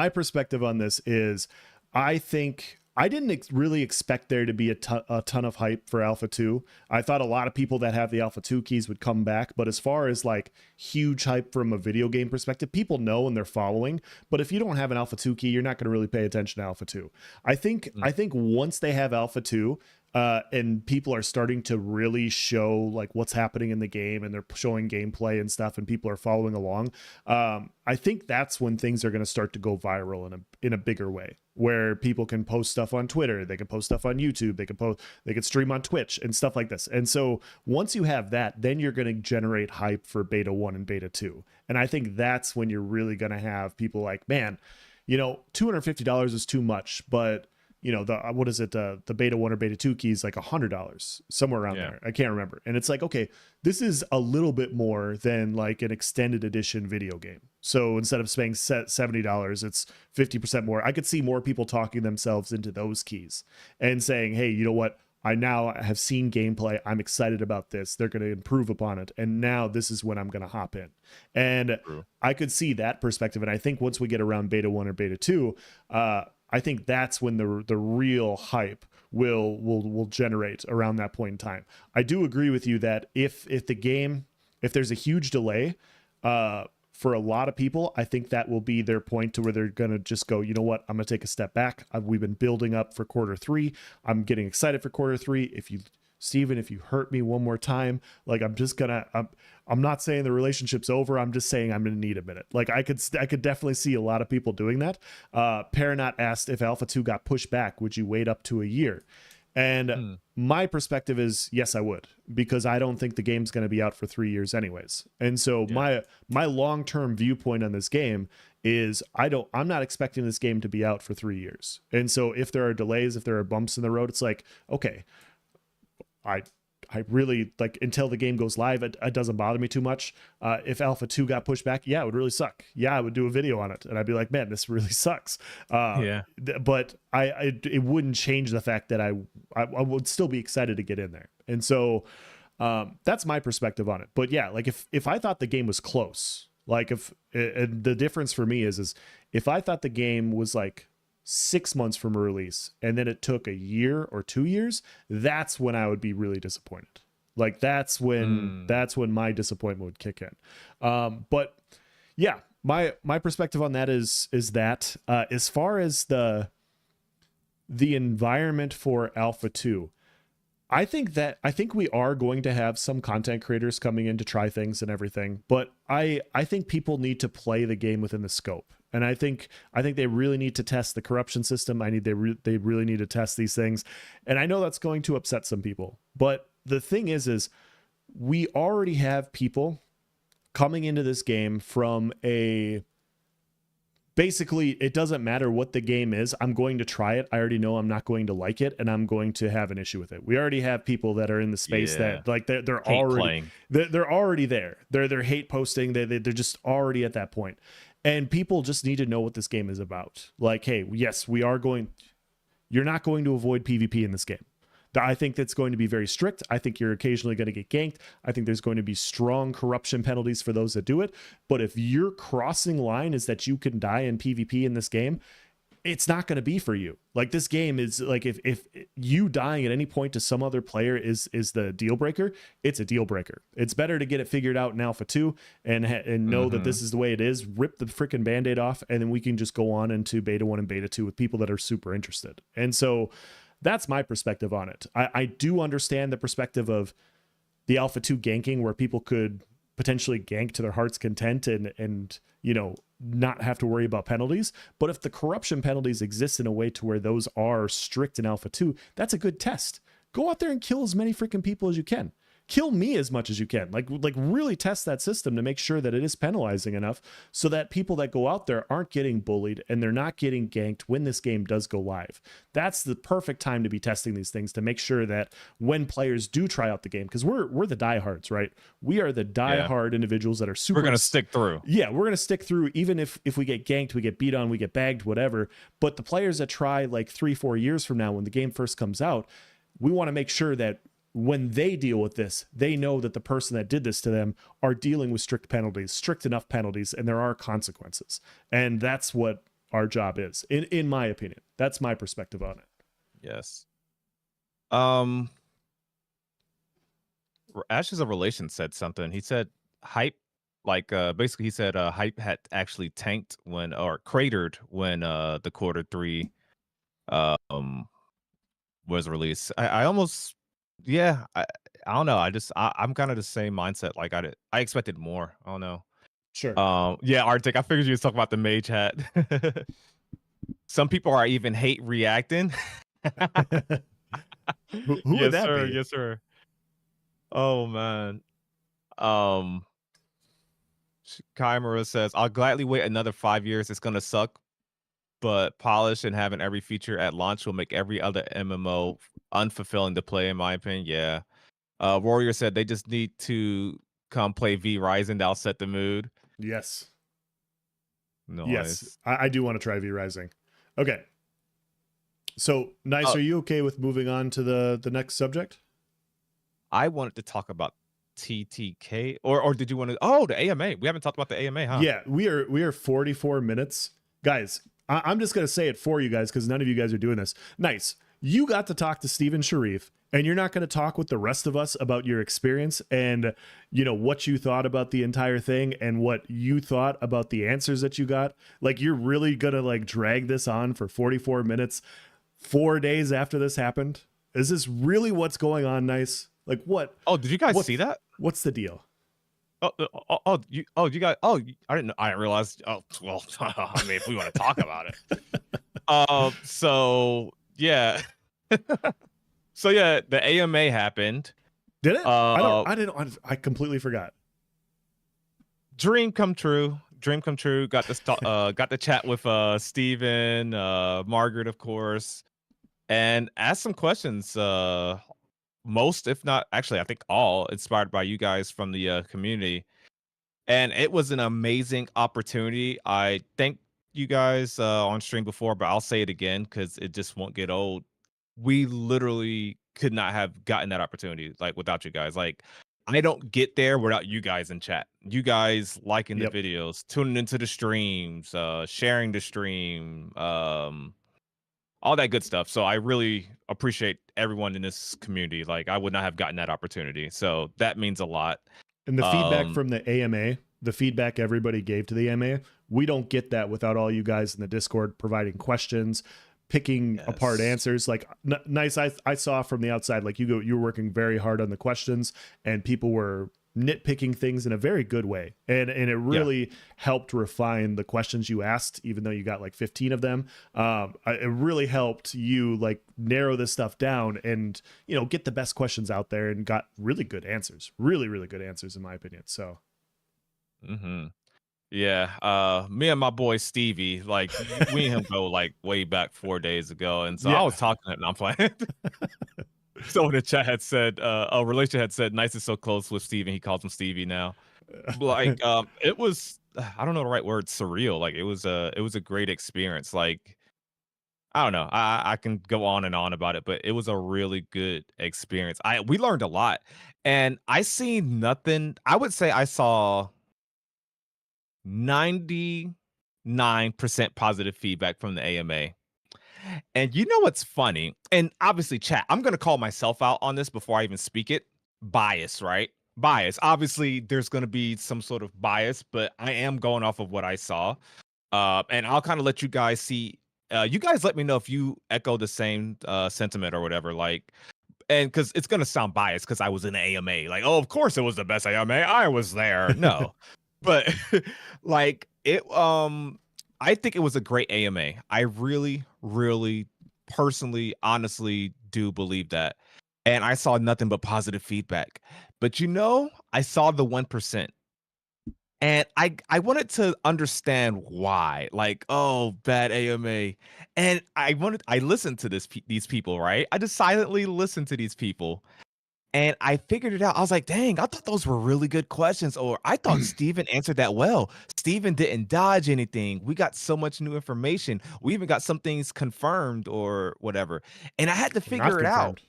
perspective on this is, I think I didn't really expect there to be a ton of hype for Alpha 2. I thought a lot of people that have the Alpha 2 keys would come back, but as far as like huge hype from a video game perspective, people know and they're following. But if you don't have an Alpha 2 key, you're not going to really pay attention to Alpha 2. I think once they have Alpha 2, and people are starting to really show like what's happening in the game, and they're showing gameplay and stuff, and people are following along. I think that's when things are going to start to go viral in a bigger way, where people can post stuff on Twitter, they can post stuff on YouTube, they can stream on Twitch and stuff like this. And so once you have that, then you're going to generate hype for beta 1 and beta 2. And I think that's when you're really going to have people like, man, $250 is too much, but what is it? The beta 1 or beta 2 key is like $100, somewhere around there. I can't remember. And it's like, okay, this is a little bit more than like an extended edition video game. So instead of paying $70, it's 50% more. I could see more people talking themselves into those keys and saying, hey, you know what? I now have seen gameplay. I'm excited about this. They're going to improve upon it. And now this is when I'm going to hop in. And I could see that perspective. And I think once we get around beta 1 or beta 2, I think that's when the real hype will generate around that point in time. I do agree with you that if there's a huge delay, for a lot of people, I think that will be their point to where they're going to just go, you know what, I'm going to take a step back. We've been building up for quarter 3. I'm getting excited for quarter 3. Steven, if you hurt me one more time, like I'm not saying the relationship's over. I'm just saying I'm going to need a minute. Like I could definitely see a lot of people doing that. Paranot asked, if Alpha 2 got pushed back, would you wait up to a year? And my perspective is, yes, I would, because I don't think the game's going to be out for 3 years anyways. And so my long-term viewpoint on this game is I'm not expecting this game to be out for 3 years. And so if there are delays, if there are bumps in the road, it's like, okay, I really like until the game goes live, it doesn't bother me too much. If Alpha 2 got pushed back, yeah, it would really suck. Yeah, I would do a video on it and I'd be like, man, this really sucks. But it wouldn't change the fact that I would still be excited to get in there. And so that's my perspective on it. But yeah, like if I thought the game was close, like the difference for me is if I thought the game was like 6 months from a release and then it took a year or 2 years, that's when I would be really disappointed. Like that's when my disappointment would kick in. But yeah, my perspective on that is that as far as the environment for Alpha 2, I think we are going to have some content creators coming in to try things and everything, but I think people need to play the game within the scope. And I think they really need to test the corruption system. They really need to test these things. And I know that's going to upset some people, but the thing is we already have people coming into this game from basically, it doesn't matter what the game is. I'm going to try it. I already know I'm not going to like it, and I'm going to have an issue with it. We already have people that are in the space that like they're already they're already there. They're hate posting. They're just already at that point. And people just need to know what this game is about. Like, hey, yes, you're not going to avoid PvP in this game. I think that's going to be very strict. I think you're occasionally going to get ganked. I think there's going to be strong corruption penalties for those that do it. But if your crossing line is that you can die in PvP in this game, it's not going to be for you. Like this game is like, if you dying at any point to some other player is the deal breaker, it's a deal breaker. It's better to get it figured out in Alpha 2 and know that this is the way it is, rip the freaking Band-Aid off, and then we can just go on into Beta 1 and Beta 2 with people that are super interested. And so that's my perspective on it. I do understand the perspective of the Alpha 2 ganking, where people could potentially gank to their heart's content and not have to worry about penalties. But if the corruption penalties exist in a way to where those are strict in Alpha 2, that's a good test. Go out there and kill as many freaking people as you can. Kill me as much as you can. Like really test that system to make sure that it is penalizing enough so that people that go out there aren't getting bullied and they're not getting ganked when this game does go live. That's the perfect time to be testing these things, to make sure that when players do try out the game, because we're the diehards, right? We are the diehard individuals that are super. We're going to stick through. Yeah, we're going to stick through. Even if we get ganked, we get beat on, we get bagged, whatever. But the players that try like 3-4 years from now, when the game first comes out, we want to make sure that when they deal with this, they know that the person that did this to them are dealing with strict enough penalties, and there are consequences. And that's what our job is, in my opinion. That's my perspective on it. Yes. Ashes of Relation said something. He said hype, like basically he said hype had actually tanked cratered when the quarter 3 was released. I almost I don't know. I'm kind of the same mindset. Like I expected more. I don't know. Sure. Yeah, Arctic. I figured you was talking about the mage hat. Some people are even hate reacting. Who would that be? Yes, sir. Oh man. Chimera says, I'll gladly wait another 5 years. It's gonna suck, but polish and having every feature at launch will make every other MMO unfulfilling to play, in my opinion. Yeah. Warrior said they just need to come play V Rising. That'll set the mood. Yes. Nice. Yes. I do want to try V Rising. Okay. So, Nyce, are you okay with moving on to the next subject? I wanted to talk about TTK, or did you want to? Oh, the AMA. We haven't talked about the AMA, huh? Yeah, we are 44 minutes, guys. I'm just gonna say it for you guys because none of you guys are doing this. Nyce, you got to talk to Steven Sharif, and you're not going to talk with the rest of us about your experience and what you thought about the entire thing and what you thought about the answers that you got. Like, you're really gonna like drag this on for 44 minutes, 4 days after this happened? Is this really what's going on, Nyce? Like, what? Oh, did you guys see that? What's the deal? You guys. Oh, I didn't realize. Oh, well, I mean, if we want to talk about it. So yeah. So yeah, the AMA happened. Did it? I completely forgot. Dream come true. dream come true. Got to chat with Steven, Margaret, of course, and ask some questions. Most, if not actually, I think all inspired by you guys from the community. And it was an amazing opportunity. I thanked you guys on stream before, but I'll say it again because it just won't get old. We literally could not have gotten that opportunity like without you guys. Like, I don't get there without you guys in chat. You guys liking the Yep. videos, tuning into the streams, sharing the stream, all that good stuff. So I really appreciate everyone in this community. Like, I would not have gotten that opportunity. So that means a lot. And the feedback from the AMA, the feedback everybody gave to the AMA, we don't get that without all you guys in the Discord providing questions, picking apart answers. Like Nyce, I saw from the outside, like you were working very hard on the questions, and people were nitpicking things in a very good way, and it really helped refine the questions you asked, even though you got like 15 of them. It really helped you like narrow this stuff down and, you know, get the best questions out there, and got really good answers, really good answers in my opinion. So yeah, me and my boy Stevie, like we and him go like way back 4 days ago, and so I was talking it and I'm playing. So in the chat had said, a relation had said, Nyce is so close with Steven, he calls him Stevie now. Like, it was, I don't know the right word, surreal. Like, it was a great experience. Like, I don't know, I can go on and on about it, but it was a really good experience. We learned a lot, and I seen nothing. I would say I saw 99% positive feedback from the AMA. And you know what's funny? And obviously, chat, I'm going to call myself out on this before I even speak it. Bias, right? Bias. Obviously, there's going to be some sort of bias, but I am going off of what I saw. And I'll kind of let you guys see. You guys let me know if you echo the same sentiment or whatever. Like, and because it's going to sound biased because I was in AMA. Like, oh, of course it was the best AMA. I was there. No. But like I think it was a great AMA. I really personally, honestly do believe that. And I saw nothing but positive feedback. But you know, I saw the 1%. And I wanted to understand why. Like, oh, bad AMA. And I listened to these people, right? I just silently listened to these people. And I figured it out. I was like, dang, I thought those were really good questions. Or I thought Steven answered that well. Steven didn't dodge anything. We got so much new information. We even got some things confirmed or whatever. And I had to figure it out.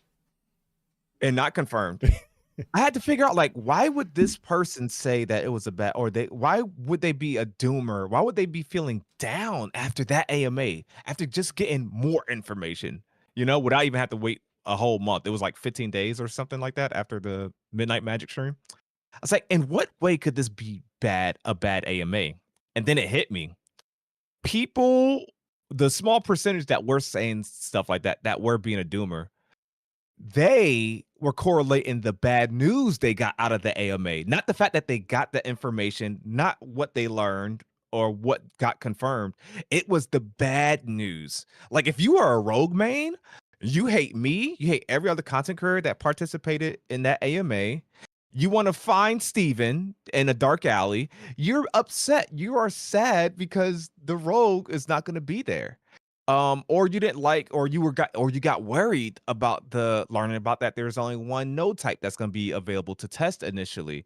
And not confirmed. I had to figure out, like, why would this person say that it was a bad, or why would they be a doomer? Why would they be feeling down after that AMA, after just getting more information, you know, without even have to wait a whole month? It was like 15 days or something like that after the Midnight Magic stream. I was like, in what way could this be a bad AMA? And then it hit me. People, the small percentage that were saying stuff like that were being a doomer, they were correlating the bad news they got out of the AMA, not the fact that they got the information, not what they learned or what got confirmed. It was the bad news. Like, if you are a rogue main, you hate me, you hate every other content creator that participated in that AMA. You want to find Steven in a dark alley. You're upset. You are sad because the rogue is not going to be there. Or you didn't like, or you got worried about learning about that there's only one node type that's going to be available to test initially.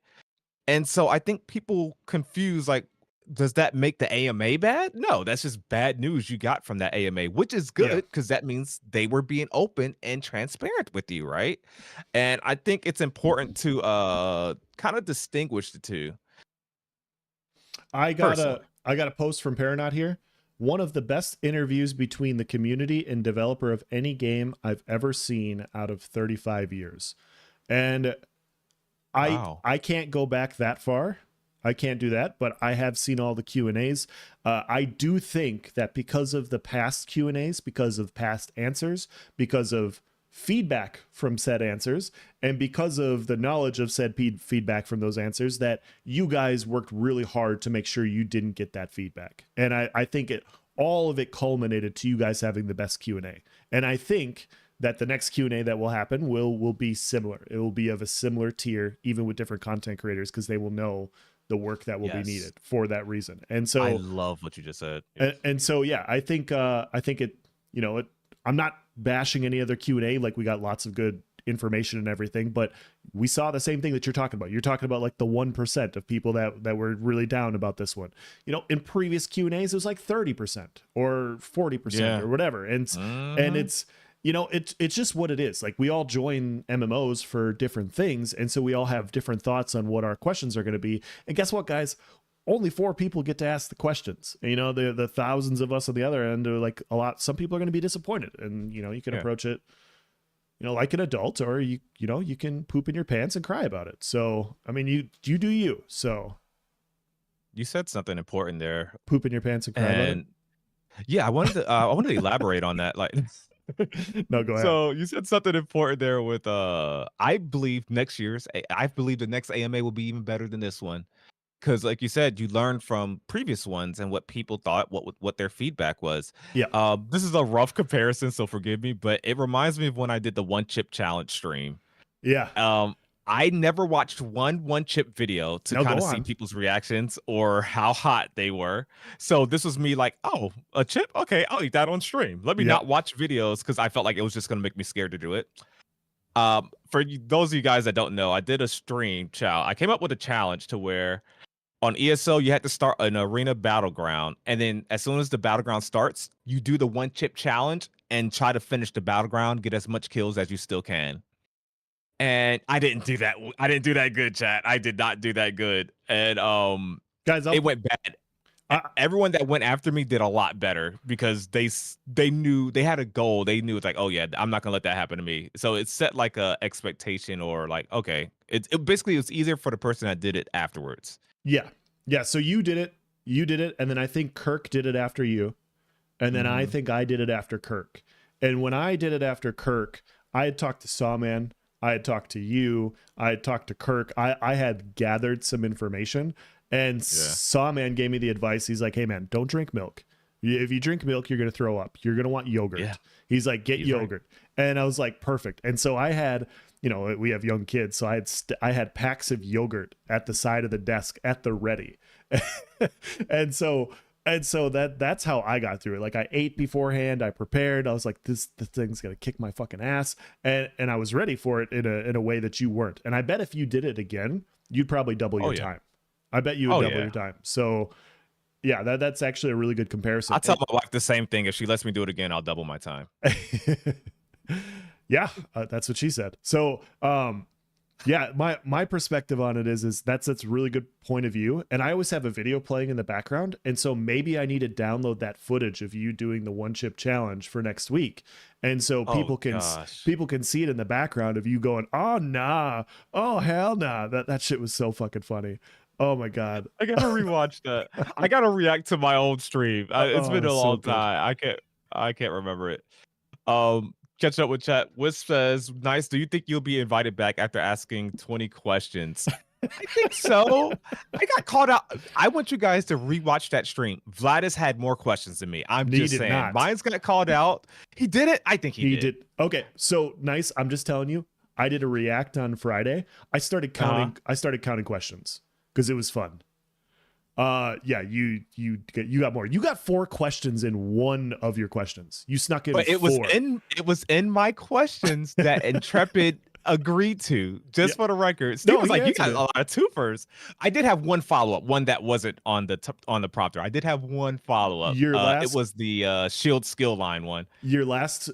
And so I think people confuse, like, does that make the AMA bad? No, that's just bad news you got from that AMA, which is good because that means they were being open and transparent with you, right? And I think it's important to kind of distinguish the two. I got a post from Paranaut here. One of the best interviews between the community and developer of any game I've ever seen out of 35 years. And I can't go back that far. I can't do that, but I have seen all the Q&As. I do think that because of the past Q&As, because of past answers, because of feedback from said answers, and because of the knowledge of said feedback from those answers, that you guys worked really hard to make sure you didn't get that feedback. And I think all of it culminated to you guys having the best Q&A. And I think that the next Q&A that will happen will be similar. It will be of a similar tier, even with different content creators, because they will know the work that will be Yes. needed for that reason. And I so love what you just said. and so yeah, I think it, you know, I'm not bashing any other Q&A, like we got lots of good information and everything, but we saw the same thing that you're talking about. You're talking about like the 1% of people that were really down about this one. You know, in previous Q&As it was like 30% or 40% or whatever. And it's, you know, it's just what it is. Like we all join MMOs for different things, and so we all have different thoughts on what our questions are going to be. And guess what, guys? Only 4 people get to ask the questions. You know, the thousands of us on the other end are like a lot. Some people are going to be disappointed, and you know, you can approach it, you know, like an adult, or you know, you can poop in your pants and cry about it. So, I mean, you do you. So, You said something important there, poop in your pants and cry about it. Yeah, I wanted to elaborate on that. Like, no, go ahead. So you said something important there with I believe I believe the next AMA will be even better than this one. Because like you said, you learned from previous ones and what people thought, what their feedback was. Yeah. This is a rough comparison, so forgive me, but it reminds me of when I did the one chip challenge stream. Yeah. I never watched one chip video to kind of see people's reactions or how hot they were. So this was me like, oh, a chip? Okay, I'll eat that on stream. Let me not watch videos because I felt like it was just going to make me scared to do it. Those of you guys that don't know, I did a stream I came up with a challenge to where on ESO, you had to start an arena battleground. And then as soon as the battleground starts, you do the one chip challenge and try to finish the battleground, get as much kills as you still can. And I didn't do that. I didn't do that good, chat. I did not do that good. And guys, it went bad. Everyone that went after me did a lot better because they knew they had a goal. They knew it's like, oh yeah, I'm not gonna let that happen to me. So it set like a expectation or like, okay, it basically it's easier for the person that did it afterwards. Yeah. So you did it, and then I think Kirk did it after you, and then I think I did it after Kirk. And when I did it after Kirk, I had talked to Sawman, I had talked to you, I had talked to Kirk. I had gathered some information, and Sawman gave me the advice. He's like, hey man, don't drink milk. If you drink milk, you're going to throw up. You're going to want yogurt. Yeah. He's like, get yogurt. Right. And I was like, perfect. And so I had, you know, we have young kids. So I had packs of yogurt at the side of the desk at the ready. and so that's how I got through it. Like I ate beforehand, I prepared. I was like, the thing's going to kick my fucking ass. And I was ready for it in a way that you weren't. And I bet if you did it again, you'd probably double your time. I bet you would double your time. So yeah, that's actually a really good comparison. I tell my wife the same thing. If she lets me do it again, I'll double my time. Yeah, that's what she said. So, yeah, my perspective on it is that's a really good point of view. And I always have a video playing in the background. And so maybe I need to download that footage of you doing the one chip challenge for next week. And so people can see it in the background of you going, oh, nah. Oh, hell nah. That shit was so fucking funny. Oh my God. I gotta rewatch that. I gotta react to my old stream. It's been a long time. I can't remember it. Catching up with chat. Wisp says, Nyce, do you think you'll be invited back after asking 20 questions? I think so. I got called out. I want you guys to rewatch that stream. Vladis had more questions than me. I'm just saying. Mine's got called out. He did it. I think he did. Okay. So Nyce, I'm just telling you, I did a react on Friday. I started counting questions because it was fun. Yeah, you got more. You got 4 questions in one of your questions. You snuck in. But it was in my questions that Intrepid agreed to. Just for the record, Steve was like, "You got a lot of twofers." I did have one follow up, one that wasn't on the prompter. I did have one follow up. It was the shield skill line one. Your last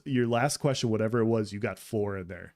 question, whatever it was, you got 4 in there,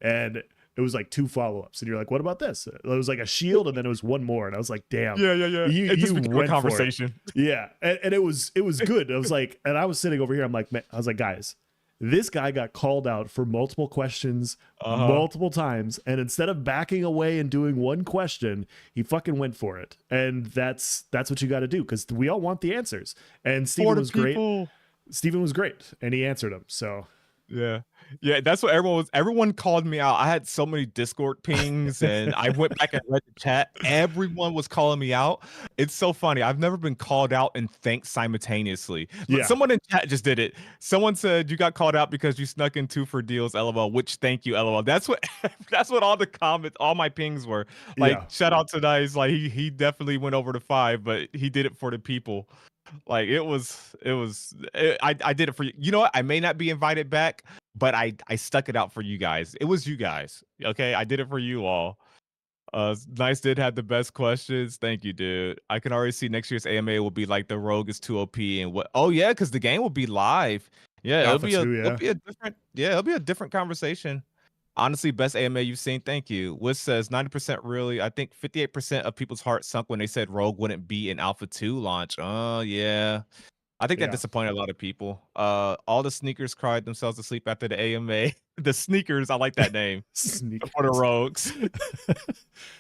and it was like 2 follow-ups, and you're like, what about this? It was like a shield, and then it was one more, and I was like, damn. Yeah. It just became a conversation. Yeah, and it was good. I was like, and I was sitting over here, I'm like, man, I was like, guys, this guy got called out for multiple questions multiple times, and instead of backing away and doing one question, he fucking went for it. And that's what you got to do, because we all want the answers. And Steven was great. Steven was great, and he answered them. So Yeah. Yeah, that's what everyone called me out. I had so many Discord pings, and I went back and read the chat. Everyone was calling me out. It's so funny. I've never been called out and thanked simultaneously. But Yeah. someone in chat just did it. Someone said you got called out because you snuck in 2 for deals, LOL, which thank you, LOL. That's what that's what all the comments, all my pings were. Like, Yeah. shout out to Nyce. Like he definitely went over to 5, but he did it for the people. Like I did it for you. You know what? I may not be invited back, but I stuck it out for you guys. It was you guys. Okay, I did it for you all. Nice did have the best questions. Thank you, dude. I can already see next year's AMA will be like the rogue is too OP and what. Oh yeah, because the game will be live. Yeah, Alpha 2, yeah. it'll be a different conversation. Honestly, best AMA you've seen. Thank you. Wiz says 90% really. I think 58% of people's hearts sunk when they said Rogue wouldn't be an Alpha 2 launch. Oh yeah. I think that Yeah. disappointed a lot of people. All the sneakers cried themselves to sleep after the AMA. The sneakers, I like that name. For the Sneakers. Rogues.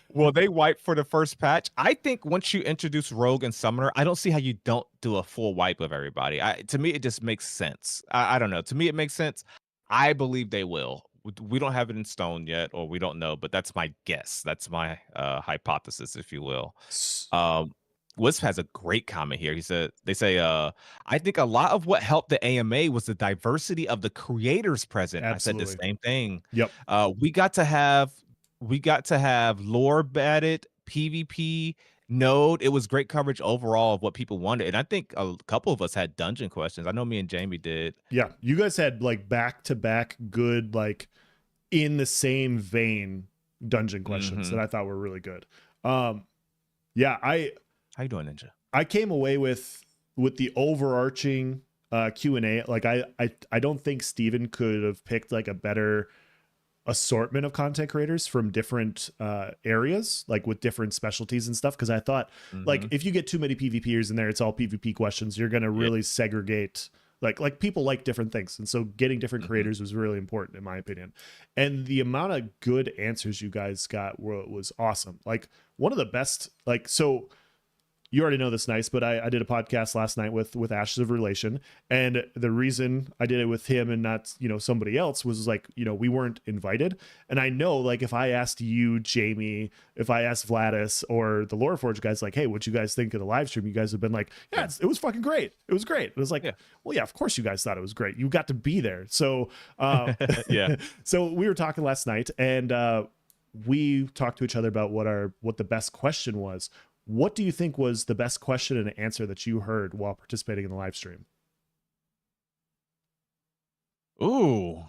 Will they wipe for the first patch? I think once you introduce Rogue and Summoner, I don't see how you don't do a full wipe of everybody. To me, it just makes sense. I don't know. To me, it makes sense. I believe they will. We don't have it in stone yet, or we don't know, but that's my guess. That's my hypothesis, if you will. Wisp has a great comment here. He said, they say, I think a lot of what helped the AMA was the diversity of the creators present. Absolutely. I said the same thing. Yep. We got to have lore batted, PvP, node. It was great coverage overall of what people wanted. And I think a couple of us had dungeon questions. I know me and Jamie did. Yeah. You guys had like back-to-back good, like in the same vein dungeon questions that I thought were really good. Yeah, How you doing, Ninja? I came away with the overarching Q&A. Like I don't think Steven could have picked like a better assortment of content creators from different areas, like with different specialties and stuff. Because I thought like if you get too many PvPers in there, it's all PvP questions. You're gonna really segregate. Like people like different things, and so getting different creators was really important in my opinion. And the amount of good answers you guys got was awesome. Like one of the best. Like so. You already know this, Nyce, but I did a podcast last night with Ashes of Relation, and the reason I did it with him and not somebody else was like we weren't invited, and I know like if I asked you, Jamie, if I asked Vladis or the Loreforge guys like, hey, what you guys think of the live stream? You guys have been like, yeah, it was fucking great. It was great. It was like, well, yeah, of course you guys thought it was great. You got to be there, so yeah. So we were talking last night, and we talked to each other about what the best question was. What do you think was the best question and answer that you heard while participating in the live stream? Ooh,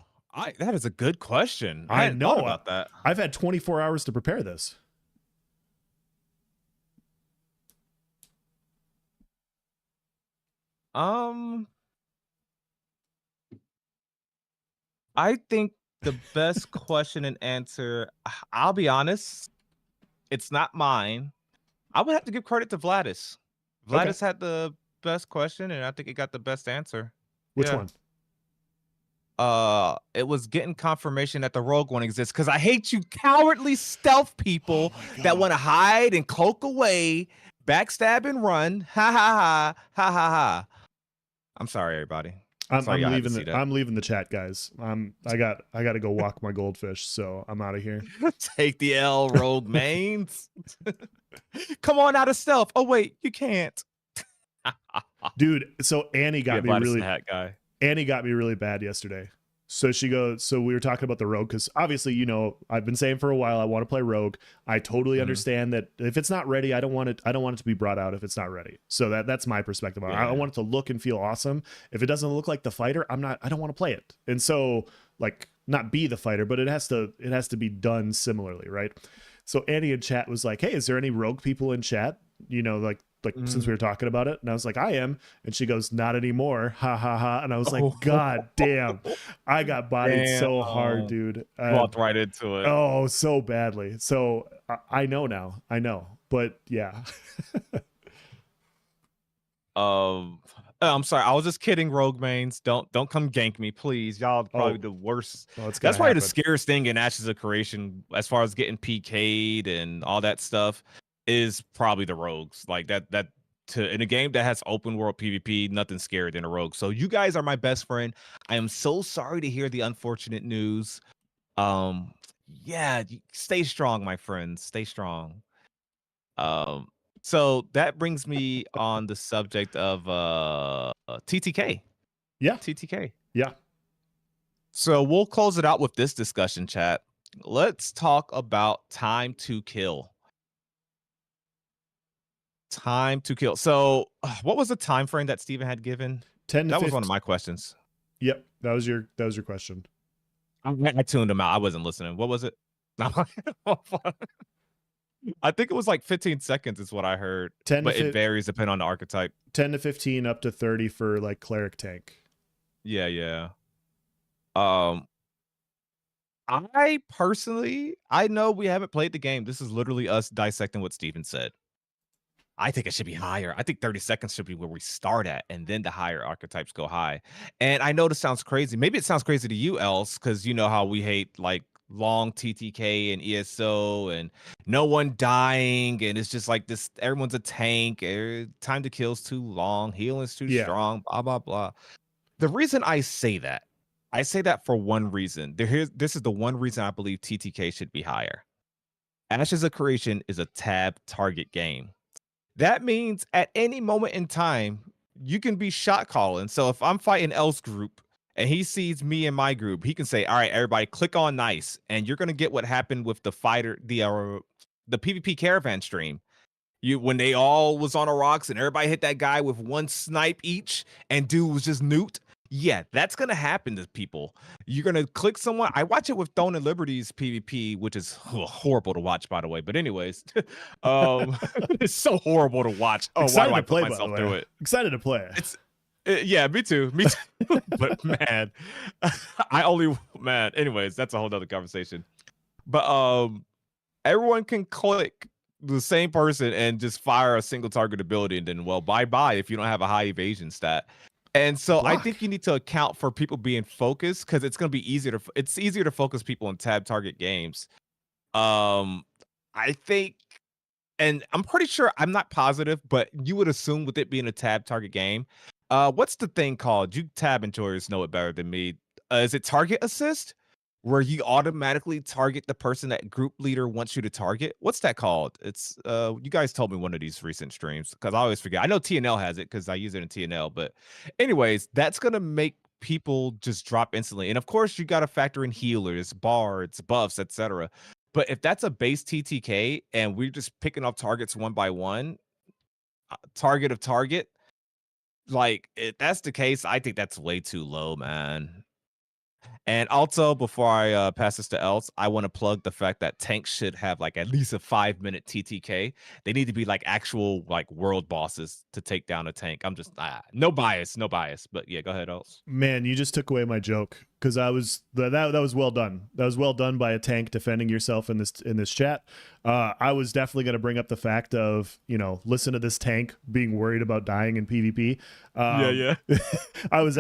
that is a good question. I hadn't thought about that. I've had 24 hours to prepare this. I think the best question and answer, I'll be honest, it's not mine. I would have to give credit to Vladis. Vladis had the best question, and I think it got the best answer. Which one? It was getting confirmation that the rogue one exists, because I hate you cowardly stealth people that want to hide and cloak away, backstab and run. Ha ha ha ha ha ha. I'm sorry, everybody. I'm leaving the chat, guys. I got to go walk my goldfish, so I'm out of here. Take the L, rogue mains. Come on out of stealth. Oh wait, you can't. Dude, so Annie got me really guy. Annie got me really bad yesterday. So she goes, so we were talking about the rogue, because obviously, I've been saying for a while I want to play rogue. I totally understand that if it's not ready, I don't want it to be brought out if it's not ready. So that's my perspective. I want it to look and feel awesome. If it doesn't look like the fighter, I don't want to play it. And so like not be the fighter, but it has to be done similarly, right? So Annie in chat was like, hey, is there any rogue people in chat? Since we were talking about it, and I was like, I am, and she goes, not anymore, ha ha ha, and I was like, God damn, I got bodied so hard, dude. Walked right into it. Oh, so badly. So I know now, but yeah. I'm sorry, I was just kidding, rogue mains. Don't come gank me, please. Y'all probably the worst. That's probably the scariest thing in Ashes of Creation, as far as getting PK'd and all that stuff, is probably the rogues. Like that in a game that has open world PvP, nothing scarier than a rogue. So you guys are my best friend. I am so sorry to hear the unfortunate news. Um, yeah, stay strong, my friends. Stay strong. Um, so that brings me on the subject of TTK. Yeah. TTK. Yeah. So we'll close it out with this discussion, chat. Let's talk about time to kill. Time to kill. So, what was the time frame that Steven had given? 10 to That 15. was one of my questions. Yep, that was your question. I tuned him out. I wasn't listening. What was it? I think it was like 15 seconds is what I heard. 10 But to it varies depending on the archetype. 10 to 15 up to 30 for like cleric tank. Yeah, yeah. I personally, I know we haven't played the game. This is literally us dissecting what Steven said. I think it should be higher. I think 30 seconds should be where we start at, and then the higher archetypes go high. And I know this sounds crazy. Maybe it sounds crazy to you, else, because you know how we hate like long TTK and ESO and no one dying, and it's just like this. Everyone's a tank. Time to kill's too long. Healing's too strong. Blah blah blah. The reason I say that for one reason. This is the one reason I believe TTK should be higher. Ashes of Creation is a tab target game. That means at any moment in time, you can be shot calling. So if I'm fighting L's group and he sees me in my group, he can say, "All right, everybody, click on Nyce," and you're gonna get what happened with the PvP caravan stream. When they all was on the rocks and everybody hit that guy with one snipe each, and dude was just nuked. Yeah, that's gonna happen to people. You're gonna click someone. I watch it with Throne and Liberty's PvP, which is horrible to watch, by the way. But anyways, it's so horrible to watch. Oh, Excited why do I to play, put myself by the way. through it? Excited to play. Yeah, me too. Me too. But man, anyways, that's a whole nother conversation. But everyone can click the same person and just fire a single target ability, and then, well, bye if you don't have a high evasion stat. And so I think you need to account for people being focused, because it's going to be easier to focus people in tab target games. I think, and I'm pretty sure, I'm not positive, but you would assume with it being a tab target game, what's the thing called? You tab enjoyers know it better than me. Is it target assist, where you automatically target the person that group leader wants you to target? What's that called? It's you guys told me one of these recent streams, because I always forget. I know TNL has it because I use it in TNL, but anyways, that's gonna make people just drop instantly. And of course, you got to factor in healers, bards, buffs, etc. But if that's a base TTK and we're just picking up targets one by one, target of target, like, if that's the case, I think that's way too low, man. And also, before I pass this to else, I want to plug the fact that tanks should have like at least a 5-minute TTK. They need to be like actual like world bosses to take down a tank. I'm just no bias, but yeah, go ahead, else. Man, you just took away my joke, because that was well done. That was well done by a tank defending yourself in this chat. I was definitely going to bring up the fact of, listen to this tank being worried about dying in PvP. Yeah. I was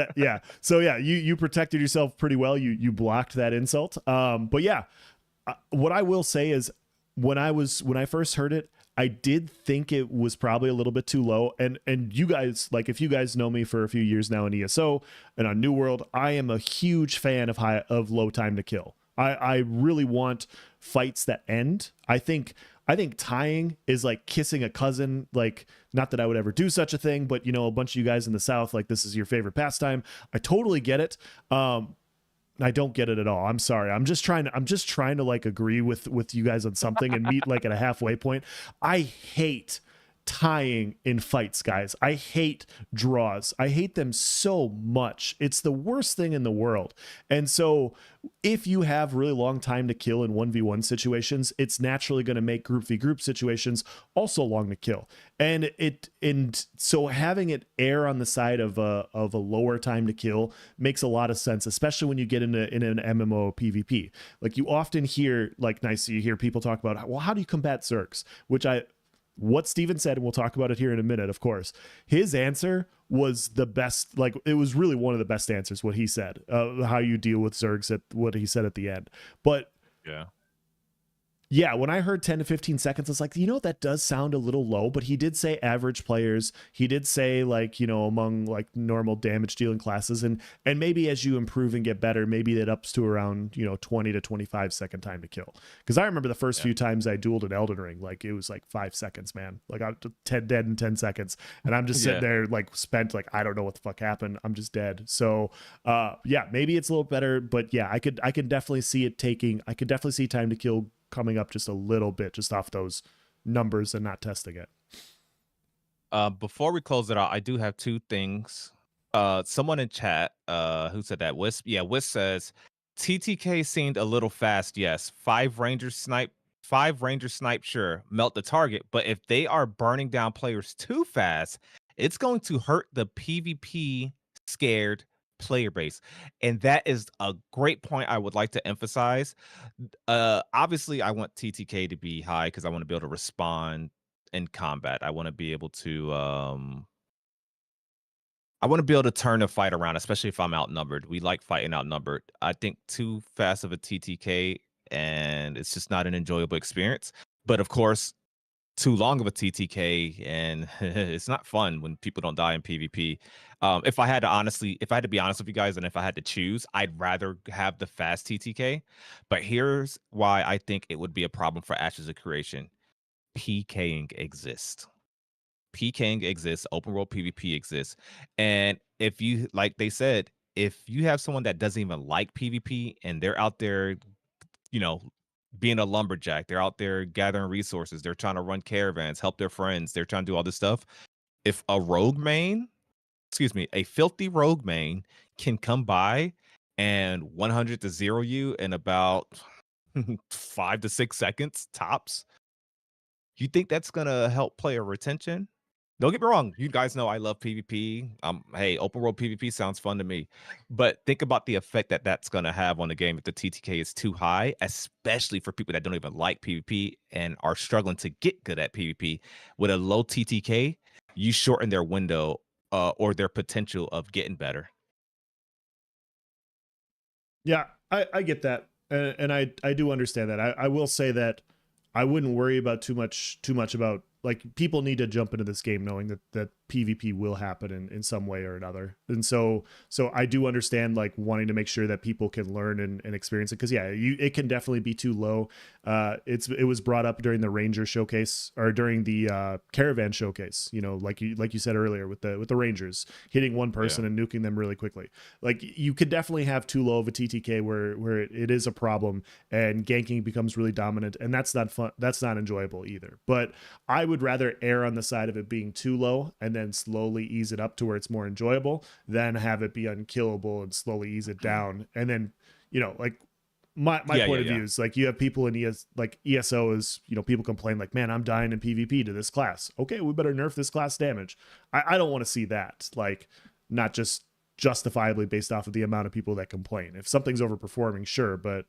So yeah, you protected yourself pretty well. You blocked that insult. But yeah, what I will say is, when I first heard it, I did think it was probably a little bit too low. And you guys, like, if you guys know me for a few years now in ESO and on New World, I am a huge fan of low time to kill. I really want fights that end. I think tying is like kissing a cousin. Like, not that I would ever do such a thing, but a bunch of you guys in the South, like, this is your favorite pastime. I totally get it. I don't get it at all. I'm sorry. I'm just trying to like agree with you guys on something and meet like at a halfway point. I hate tying in fights, guys. I hate draws. I hate them so much. It's the worst thing in the world. And so if you have really long time to kill in 1v1 situations, it's naturally going to make group v group situations also long to kill. And so having it err on the side of a lower time to kill makes a lot of sense, especially when you get in an MMO PvP. Like, you often hear, like, you hear people talk about, well, how do you combat Zergs? What Steven said, and we'll talk about it here in a minute, of course. His answer was the best. Like, it was really one of the best answers, what he said, how you deal with Zergs, at what he said at the end. But yeah, Yeah, when I heard 10 to 15 seconds, it's like, that does sound a little low, but he did say average players. He did say like, among like normal damage dealing classes, and maybe as you improve and get better, maybe that ups to around, 20 to 25-second time to kill. Because I remember the first Yeah. few times I dueled in Elden Ring, like it was like 5 seconds, man. Like I'm 10 dead in 10 seconds. And I'm just sitting Yeah. there like spent like I don't know what the fuck happened. I'm just dead. So yeah, maybe it's a little better, but yeah, I could definitely see it taking I could definitely see time to kill coming up just a little bit just off those numbers and not testing it. Before we close it out, I do have two things. Someone in chat, who said that? Wisp. Yeah, Wisp says TTK seemed a little fast. Yes, five Rangers snipe. Sure, melt the target. But if they are burning down players too fast, it's going to hurt the PvP scared player base, and that is a great point. I would like to emphasize. Obviously, I want TTK to be high because I want to be able to respond in combat. I want to be able to turn a fight around, especially if I'm outnumbered. We like fighting outnumbered. I think too fast of a TTK and it's just not an enjoyable experience. But of course, too long of a TTK and it's not fun when people don't die in PvP. If I had to be honest with you guys, and if I had to choose, I'd rather have the fast TTK. But here's why I think it would be a problem for Ashes of Creation. PKing exists. PKing exists, open world PvP exists. And if you, like they said, if you have someone that doesn't even like PvP and they're out there, you know, being a lumberjack, they're out there gathering resources, they're trying to run caravans, help their friends, they're trying to do all this stuff. If a rogue main, a filthy rogue main can come by and 100 to 0 you in about 5 to 6 seconds tops, you think that's gonna help player retention? Don't get me wrong, you guys know I love PvP. Hey, open world PvP sounds fun to me, but think about the effect that that's gonna have on the game if the TTK is too high, especially for people that don't even like PvP and are struggling to get good at PvP. With a low TTK, you shorten their window or their potential of getting better. Yeah, I get that, and I do understand that. I will say that I wouldn't worry about too much about, like, people need to jump into this game knowing that PvP will happen in some way or another. And so I do understand like wanting to make sure that people can learn and experience it, because yeah, it can definitely be too low. It was brought up during the Ranger showcase, or during the caravan showcase, like you said earlier, with the Rangers hitting one person and nuking them really quickly. Like, you could definitely have too low of a TTK where it is a problem and ganking becomes really dominant, and that's not fun. That's not enjoyable either. But I would rather err on the side of it being too low and then slowly ease it up to where it's more enjoyable than have it be unkillable and slowly ease it down. And then, like, my point of view is like, you have people in ESO is, people complain like, man, I'm dying in PvP to this class. Okay, we better nerf this class damage. I don't want to see that. Like, not just justifiably based off of the amount of people that complain. If something's overperforming, sure, but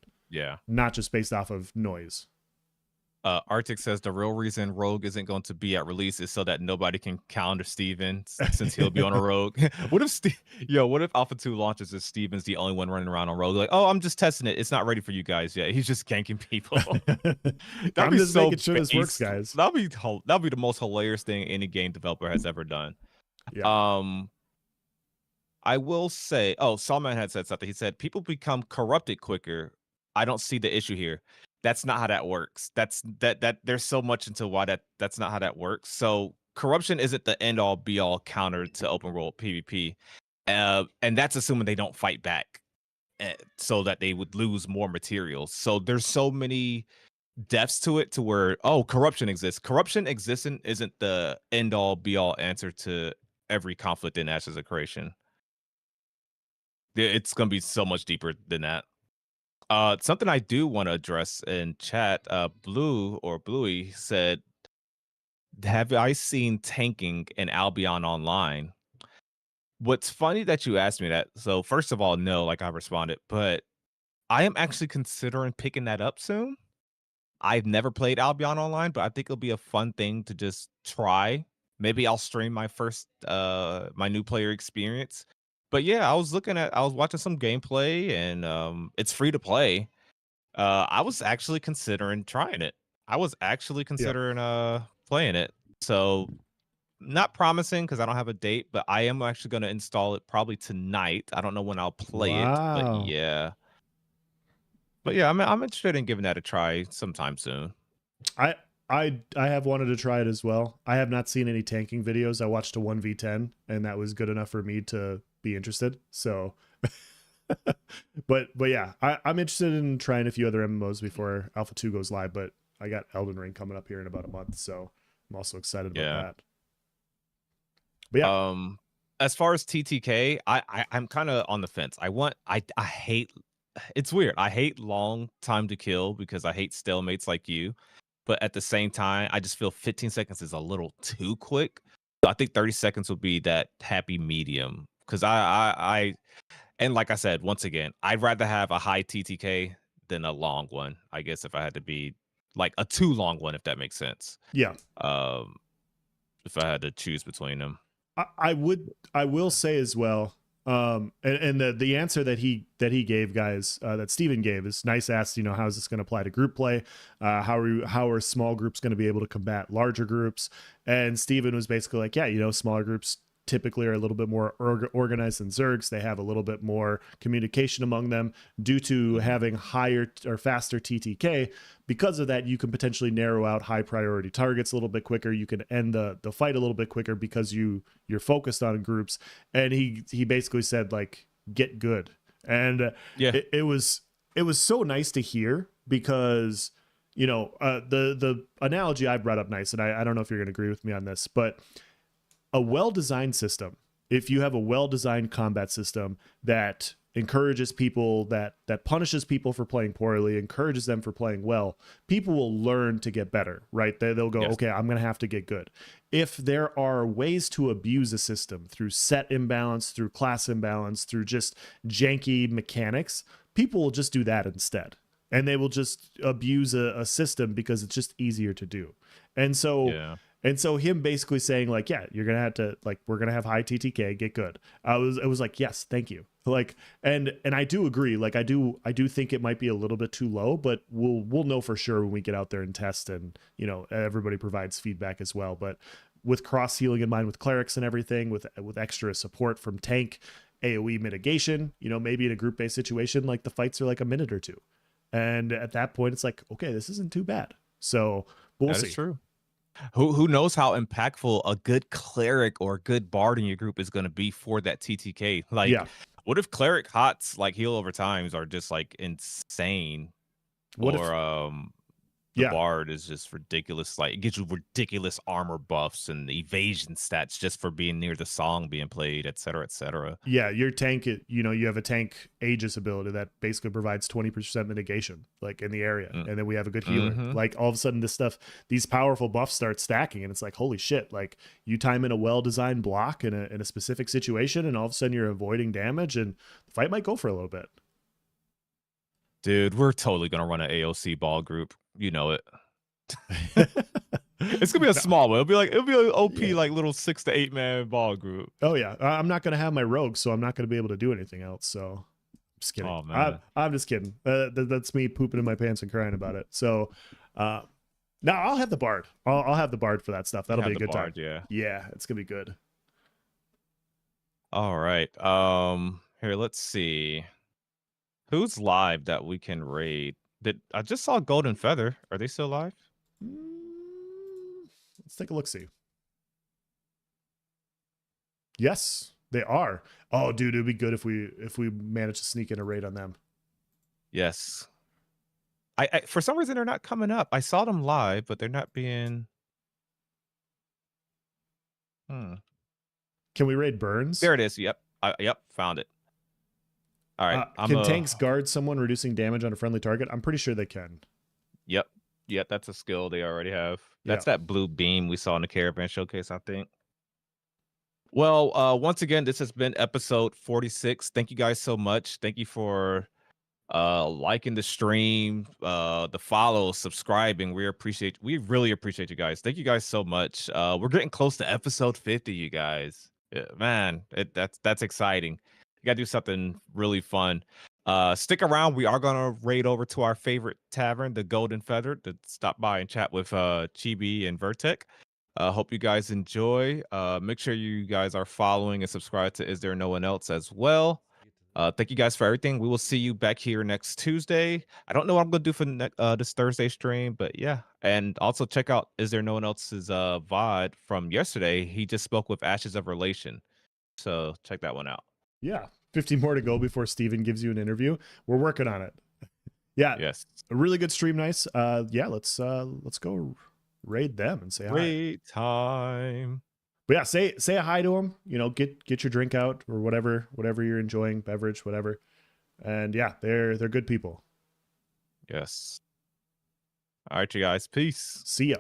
not just based off of noise. Arctic says the real reason Rogue isn't going to be at release is so that nobody can counter Steven since he'll be on a Rogue. What if Alpha 2 launches and Steven's the only one running around on Rogue? Like, oh, I'm just testing it. It's not ready for you guys yet. He's just ganking people. I'm just making sure this works, guys. That'll be the most hilarious thing any game developer has ever done. Yeah. I will say, Salman had said something. He said people become corrupted quicker. I don't see the issue here. That's not how that works. That there's so much into why that's not how that works. So corruption isn't the end all be all counter to open world PvP, and that's assuming they don't fight back, so that they would lose more materials. So there's so many depths to it to where corruption exists. Corruption existing isn't the end all be all answer to every conflict in Ashes of Creation. It's gonna be so much deeper than that. Something I do want to address in chat, Bluey said, have I seen tanking in Albion Online? What's funny that you asked me that. So first of all, no, like I responded, but I am actually considering picking that up soon. I've never played Albion Online, but I think it'll be a fun thing to just try. Maybe I'll stream my first my new player experience. But yeah, I was watching some gameplay, and it's free to play. I was actually considering trying it. I was actually Yeah. considering playing it. So not promising because I don't have a date, but I am actually going to install it probably tonight. I don't know when I'll play it, but Wow. yeah. But yeah, I'm interested in giving that a try sometime soon. I I have wanted to try it as well. I have not seen any tanking videos. I watched a 1v10 and that was good enough for me to be interested. So but yeah, I'm interested in trying a few other MMOs before Alpha 2 goes live, but I got Elden Ring coming up here in about a month, so I'm also excited about Yeah. that. But yeah, As far as TTK, I'm kind of on the fence. I hate it's weird. I hate long time to kill because I hate stalemates like you. But at the same time, I just feel 15 seconds is a little too quick. So I think 30 seconds will be that happy medium. Because and like I said, once again, I'd rather have a high TTK than a long one. I guess if I had to be like a too long one, if that makes sense. yeah. Um, if I had to choose between them. I will say as well, and the answer that he gave, guys, that Steven gave is Nyce asked, how is this going to apply to group play? How are small groups going to be able to combat larger groups? And Steven was basically like, yeah, smaller groups typically are a little bit more organized than Zergs. They have a little bit more communication among them due to having higher or faster TTK. Because of that, you can potentially narrow out high priority targets a little bit quicker. You can end the fight a little bit quicker because you're focused on groups. And he basically said, like, get good. And Yeah. it was so nice to hear because the analogy I brought up, Nyce, and I don't know if you're going to agree with me on this, but a well-designed system, if you have a well-designed combat system that encourages people, that punishes people for playing poorly, encourages them for playing well, people will learn to get better, right? They'll go, Yes. okay, I'm going to have to get good. If there are ways to abuse a system through set imbalance, through class imbalance, through just janky mechanics, people will just do that instead. And they will just abuse a system because it's just easier to do. And so Yeah. and so him basically saying, like, yeah, you're gonna have to, like, we're gonna have high TTK, get good. It was like, yes, thank you. Like, and I do agree. Like, I do think it might be a little bit too low, but we'll know for sure when we get out there and test, and everybody provides feedback as well. But with cross healing in mind, with clerics and everything, with extra support from tank, AOE mitigation, maybe in a group based situation, like the fights are like a minute or two, and at that point, it's like, okay, this isn't too bad. So we'll That see. is true. Who knows how impactful a good cleric or a good bard in your group is going to be for that TTK? Like, Yeah. what if cleric hots like heal over times are just like insane, What if? or the Yeah. bard is just ridiculous? Like, it gives you ridiculous armor buffs and evasion stats just for being near the song being played, et cetera, et cetera. Yeah, your tank, you have a tank Aegis ability that basically provides 20% mitigation, like, in the area. And then we have a good healer. Like, all of a sudden this stuff, these powerful buffs start stacking, and it's like, holy shit, like, you time in a well-designed block in a specific situation, and all of a sudden you're avoiding damage, and the fight might go for a little bit. Dude, we're totally gonna run an AOC ball group. You know it. It's gonna be a small one. It'll be an OP, Yeah. like, little 6 to 8 man ball group. Oh yeah, I'm not gonna have my rogue, so I'm not gonna be able to do anything else. So, just kidding. Oh man. I'm just kidding. That's me pooping in my pants and crying about it. So, no, I'll have the bard. I'll have the bard for that stuff. That'll be a good time. Yeah. Yeah, it's gonna be good. All right. Here, let's see. Who's live that we can raid? I just saw Golden Feather. Are they still live? Let's take a look. See. Yes, they are. Oh, dude, it'd be good if we manage to sneak in a raid on them. Yes. I for some reason they're not coming up. I saw them live, but they're not being. Can we raid Burns? There it is. Yep. Yep. Found it. All right. Can tanks guard someone reducing damage on a friendly target? I'm pretty sure they can. Yep. Yep. That's a skill they already have. That's that blue beam we saw in the caravan showcase, I think. Well, once again, this has been episode 46. Thank you guys so much. Thank you for liking the stream, the follow, subscribing. We really appreciate you guys. Thank you guys so much. We're getting close to episode 50, you guys. Yeah, man, that's exciting. You gotta do something really fun. Stick around. We are gonna raid over to our favorite tavern, the Golden Feather, to stop by and chat with Chibi and Vertec. Hope you guys enjoy. Make sure you guys are following and subscribe to Is There No One Else as well. Thank you guys for everything. We will see you back here next Tuesday. I don't know what I'm gonna do for this Thursday stream, but yeah. And also check out Is There No One Else's VOD from yesterday. He just spoke with Ashes of Relation. So check that one out. Yeah. 50 more to go before Steven gives you an interview. We're working on it. Yeah. Yes. A really good stream, Nyce. Yeah, let's go raid them and say hi. Raid time. But yeah, say a hi to them. You know, get your drink out or whatever you're enjoying, beverage, whatever. And yeah, they're good people. Yes. All right, you guys. Peace. See ya.